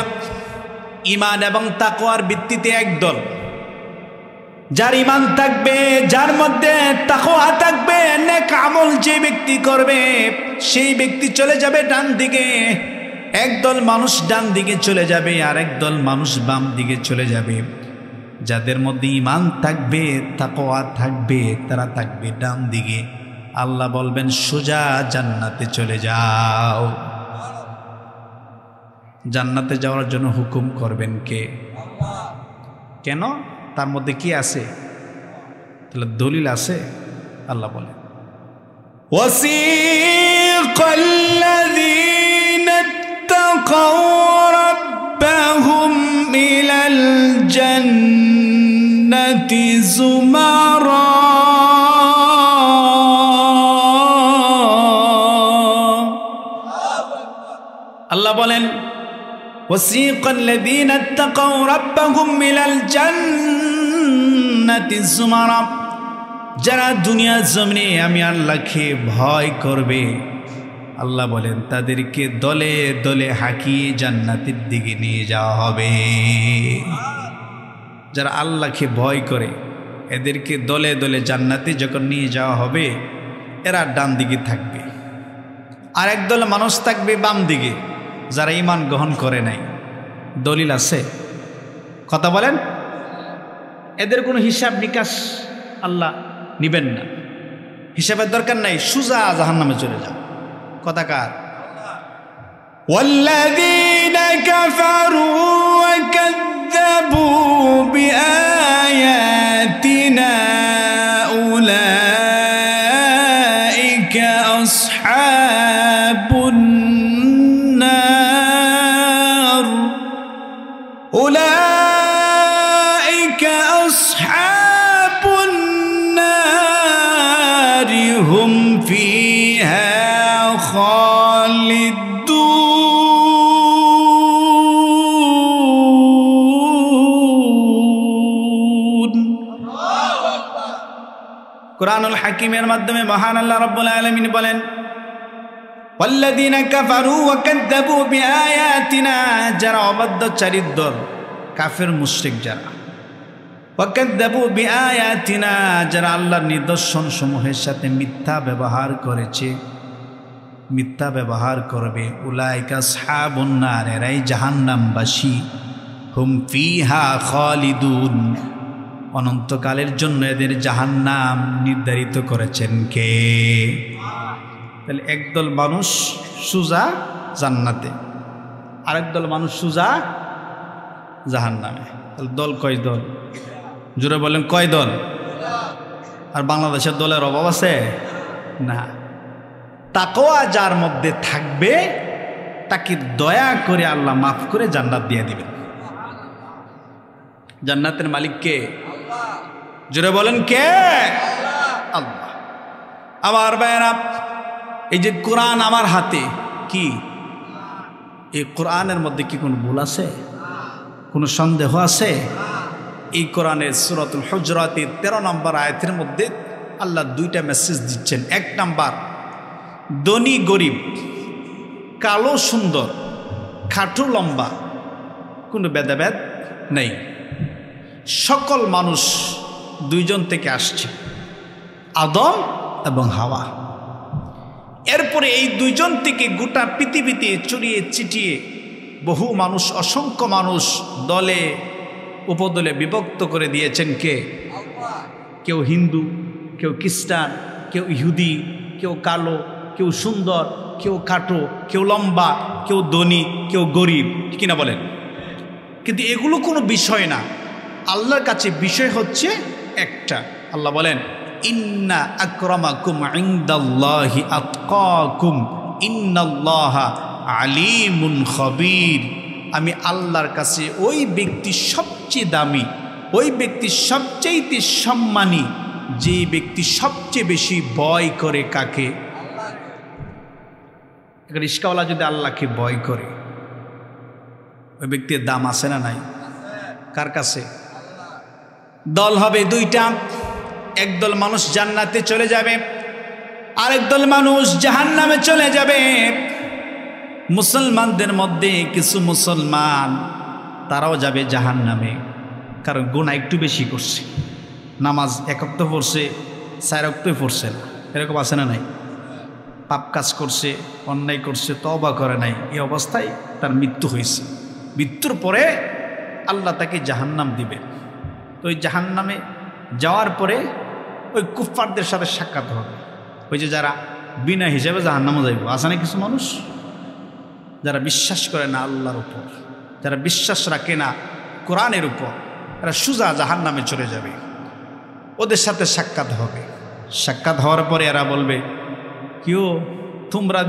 ঈমান এবং তাকওয়ার ভিত্তিতে এক দল। যার ঈমান থাকবে, যার মধ্যে তাকওয়া থাকবে, নেক আমল যে ব্যক্তি করবে সেই ব্যক্তি চলে যাবে ডান দিকে, একদল মানুষ ডান দিকে চলে যাবে, আরেক দল মানুষ বাম দিকে চলে যাবে। যাদের মধ্যে ঈমান থাকবে, তাকওয়া থাকবে, তারা থাকবে ডান দিকে। আল্লাহ বলবেন সোজা জান্নাতে চলে যাও। জান্নাতে যাওয়ার জন্য হুকুম করবেন কে? কেন? তার মধ্যে কি আছে? তাহলে দলিল আছে। আল্লাহ বলেন ওয়াসিকাল্লাযীনা ইত্তাকাউ রাব্বাহুম ইলাল জান্নাতি যুমারা আল্লাহ বলেন ওয়াসিকাল্লাযীনা ইত্তাকাউ রাব্বাহুম ইলাল জান্নাতি যুমারা, যারা দুনিয়ার জমিনে আমি আল্লাহকে ভয় করবে, আল্লাহ বলেন তাদেরকে দলে দলে হাঁকিয়ে জান্নাতের দিকে নিয়ে যাওয়া হবে। যারা আল্লাহকে ভয় করে এদেরকে দলে দলে জান্নাতে যখন নিয়ে যাওয়া হবে, এরা ডান দিকে থাকবে, আর একদল মানুষ থাকবে বাম দিকে, যারা ঈমান গ্রহণ করে নাই। দলিল আছে? কথা বলেন। এদের কোনো হিসাব নিকাশ আল্লাহ নিবেন না, হিসাবের দরকার নাই, সুজা জাহান্নামে চলে যাও। কথা কার? ওয়াল্লাযীনা কাফারু ওয়া কাযযাবু বিআয়াতিনা উলাইকা আসহাবুন নার, উলাইকা কুরআনুল হাকিমের মাধ্যমে মহান আল্লাহ রাব্বুল আলামিন বলেন, ওয়াল্লাযীনা কাফারু ওয়া কাযযাবু বিআয়াতিনা, যারা অবাধ্যচারী দল, কাফের মুশরিক যারা, ওয়া কাযযাবু বিআয়াতিনা, যারা আল্লাহর নিদর্শন সমূহের সাথে মিথ্যা ব্যবহার করেছে, মিথ্যা ব্যবহার করবে, উলাইকা আসহাবুন নার, এরাই জাহান্নামবাসী, হুম ফিহা খালিদুন, অনন্তকালের জন্য এদের জাহান্নাম নির্ধারিত করেছেন কে? তাহলে একদল মানুষ সুজা জান্নাতে, আরেক দল মানুষ সুজা জাহান্নামে। তাহলে দল কয় দল? জোরে বলেন কয় দল? আর বাংলাদেশের দলের অভাব আছে না। তাকওয়া যার মধ্যে থাকবে তাকে দয়া করে আল্লাহ মাফ করে জান্নাত দিয়ে দিবেন। জান্নাতের মালিক কে? জোরে বলেন কে? আল্লাহ। আমার ভাইয়েরা, এই যে কোরআন আমার হাতে, কি এই কোরআনের মধ্যে কি কোনো ভুল আছে? কোনো সন্দেহ আছে? এই কোরআনের সূরাতুল হুজরাতের 13 নম্বর আয়াতের মধ্যে আল্লাহ দুইটা মেসেজ দিচ্ছেন। এক নাম্বার, ধনী গরিব, কালো সুন্দর, খাটো লম্বা, কোনো ভেদাভেদ নেই, সকল মানুষ দুইজন থেকে আসছে, আদম এবং হাওয়া। এরপরে এই দুইজন থেকে গোটা পৃথিবীতে ছড়িয়ে ছিটিয়ে বহু মানুষ, অসংখ্য মানুষ দলে উপদলে বিভক্ত করে দিয়েছেন কে? কেউ হিন্দু, কেউ খ্রিস্টান, কেউ ইহুদি, কেউ কালো, কেউ সুন্দর, কেউ খাটো, কেউ লম্বা, কেউ ধনী, কেউ গরিব, কিনা বলেন? কিন্তু এগুলো কোনো বিষয় না। আল্লাহর কাছে বিষয় হচ্ছে একটা। আল্লাহ বলেন, ইন্না আকরামাকুম ইনদাল্লাহি আতকাকুম ইন্নাল্লাহা আলিমুন খবীর। আমি আল্লাহর কাছে ওই ব্যক্তি সবচেয়ে দামি, ওই ব্যক্তি সবচেয়ে সম্মানী, যে ব্যক্তি সবচেয়ে বেশি ভয় করে কাকে? রিস্কাওয়ালা যদি আল্লাহকে ভয় করে, ওই ব্যক্তির দাম আছে না নাই? কার কাছে? দল হবে দুইটা, একদল মানুষ জান্নাতে চলে যাবে, আরেক দল মানুষ জাহান্নামে চলে যাবে। মুসলমানদের মধ্যে কিছু মুসলমান তারাও যাবে জাহান্নামে, কারণ গুনাহ একটু বেশি করছে, নামাজ এক ওয়াক্ত পড়ছে, 4 ওয়াক্ত পড়ছে না, এরকম আছে না নাই? পাপ কাজ করছে, অন্যায় করছে, তওবা করে নাই, এই অবস্থায় তার মৃত্যু হয়েছে। মৃত্যুর পরে আল্লাহ তাকে জাহান্নাম দিবে। তো ওই জাহান্নামে যাওয়ার পরে ওই কুফফারদের সাথে সাক্ষাৎ হবে। ওই যে যারা বিনা হিসাবে জাহান্নামে যাইব, আছে না কিছু মানুষ যারা বিশ্বাস করে না আল্লাহর উপর, যারা বিশ্বাস রাখে না কোরআনের উপর, এরা সোজা জাহান্নামে চলে যাবে। ওদের সাথে সাক্ষাৎ হবে। সাক্ষাৎ হওয়ার পরে এরা বলবে, কেউ তোমরা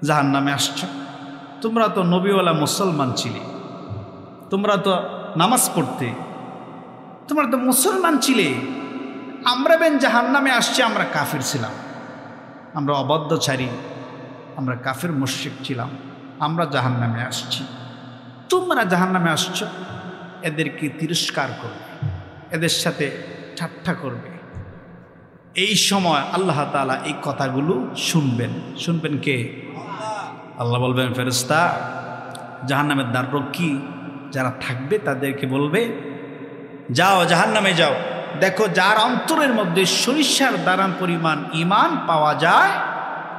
জাহান্নামে আসছ, তোমরা তো নবীওয়ালা মুসলমান ছিলে, তোমরা তো নামাজ পড়তে, তোমরা তো মুসলমান ছিলে, আমরা বেন জাহান্নামে আসছি, আমরা কাফির ছিলাম, আমরা অবাধ্যচারী, আমরা কাফির মুশরিক ছিলাম, আমরা জাহান্নামে আসছি, তোমরা জাহান্নামে আসছ। এদেরকে তিরস্কার করবে, এদের সাথে ঠাট্টা করবে। এই সময় আল্লাহ তাআলা এই কথাগুলো শুনবেন। শুনবেন কে? আল্লাহ বলবেন, ফেরেশতা জাহান্নামের দ্বাররক্ষী যারা থাকবে তাদেরকে বলবে, যাও জাহান্নামে যাও, দেখো যার অন্তরের মধ্যে সরিষার দানা পরিমাণ ঈমান পাওয়া যায়,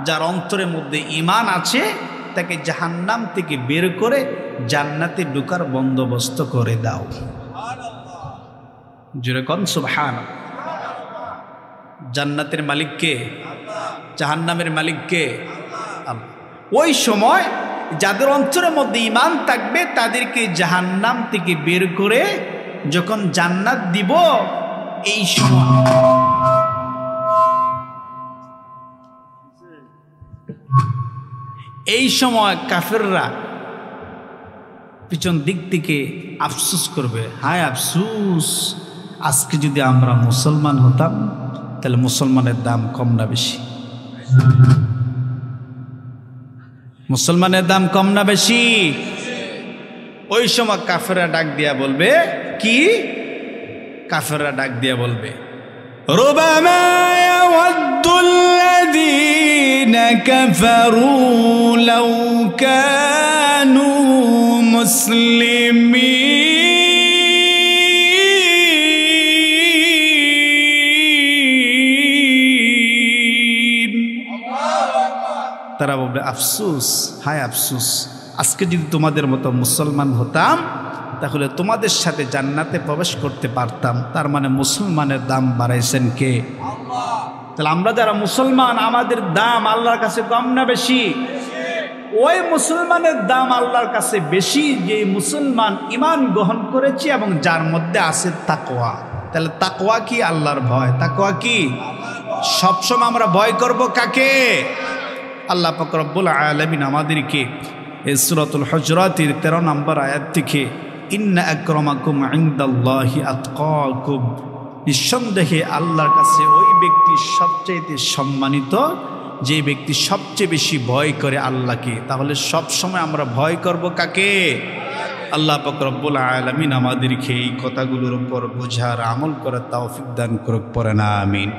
যার অন্তরের মধ্যে ঈমান আছে, তাকে জাহান্নাম থেকে বের করে জান্নাতে ঢোকার বন্দোবস্ত করে দাও। জোরে কোন সুবহানাল্লাহ। জান্নাতের মালিক কে? জাহান্নামের মালিক কে? আল্লাহ। ওই সময় যাদের অন্তরের মধ্যে ঈমান থাকবে তাদেরকে জাহান্নাম থেকে বের করে যখন জান্নাত দিব, এই সময় কাফেররা পিছন দিক থেকে আফসোস করবে, হায় আফসোস, আজকে যদি আমরা মুসলমান হতাম তাহলে মুসলমানের দাম কম না বেশি? মুসলমানের দাম কম না বেশি? ওই সময় কাফেররা ডাক দিয়া বলবে কি? কাফেররা ডাক দিয়া বলবে, রুবামা ইয়াওয়াদ্দুল্লাযীনা কাফারু লাও কানু মুসলিমিন। তারা বলবে আফসোস, হায় আফসোস, আজকে যদি তোমাদের মতো মুসলমান হতাম তাহলে তোমাদের সাথে জান্নাতে প্রবেশ করতে পারতাম। তার মানে মুসলমানের দাম বাড়াইছেন কে? আল্লাহ। তাহলে আমরা যারা মুসলমান, আমাদের দাম আল্লাহর কাছে কম না বেশি? ওই মুসলমানের দাম আল্লাহর কাছে বেশি যে মুসলমান ঈমান গ্রহণ করেছে এবং যার মধ্যে আছে তাকওয়া। তাহলে তাকওয়া কি? আল্লাহর ভয়। তাকওয়া কি? সবসময় আমরা ভয় করব কাকে? আল্লাহ পাক রব্বুল আলামিন আমাদেরকে এই সূরাতুল হুজুরাতের 13 নম্বর আয়াত থেকে ইন্না আকরামাকুম ইনদাল্লাহি আতকাকুম, নিঃসন্দেহে আল্লাহর কাছে ওই ব্যক্তি সবচেয়ে সম্মানিত যে ব্যক্তি সবচেয়ে বেশি ভয় করে আল্লাহকে। তাহলে সব সময় আমরা ভয় করব কাকে? আল্লাহ পাক রব্বুল আলামিন আমাদেরকে এই কথাগুলোর উপর বোঝার আমল করার তৌফিক দান করুক, পড়েন আমিন।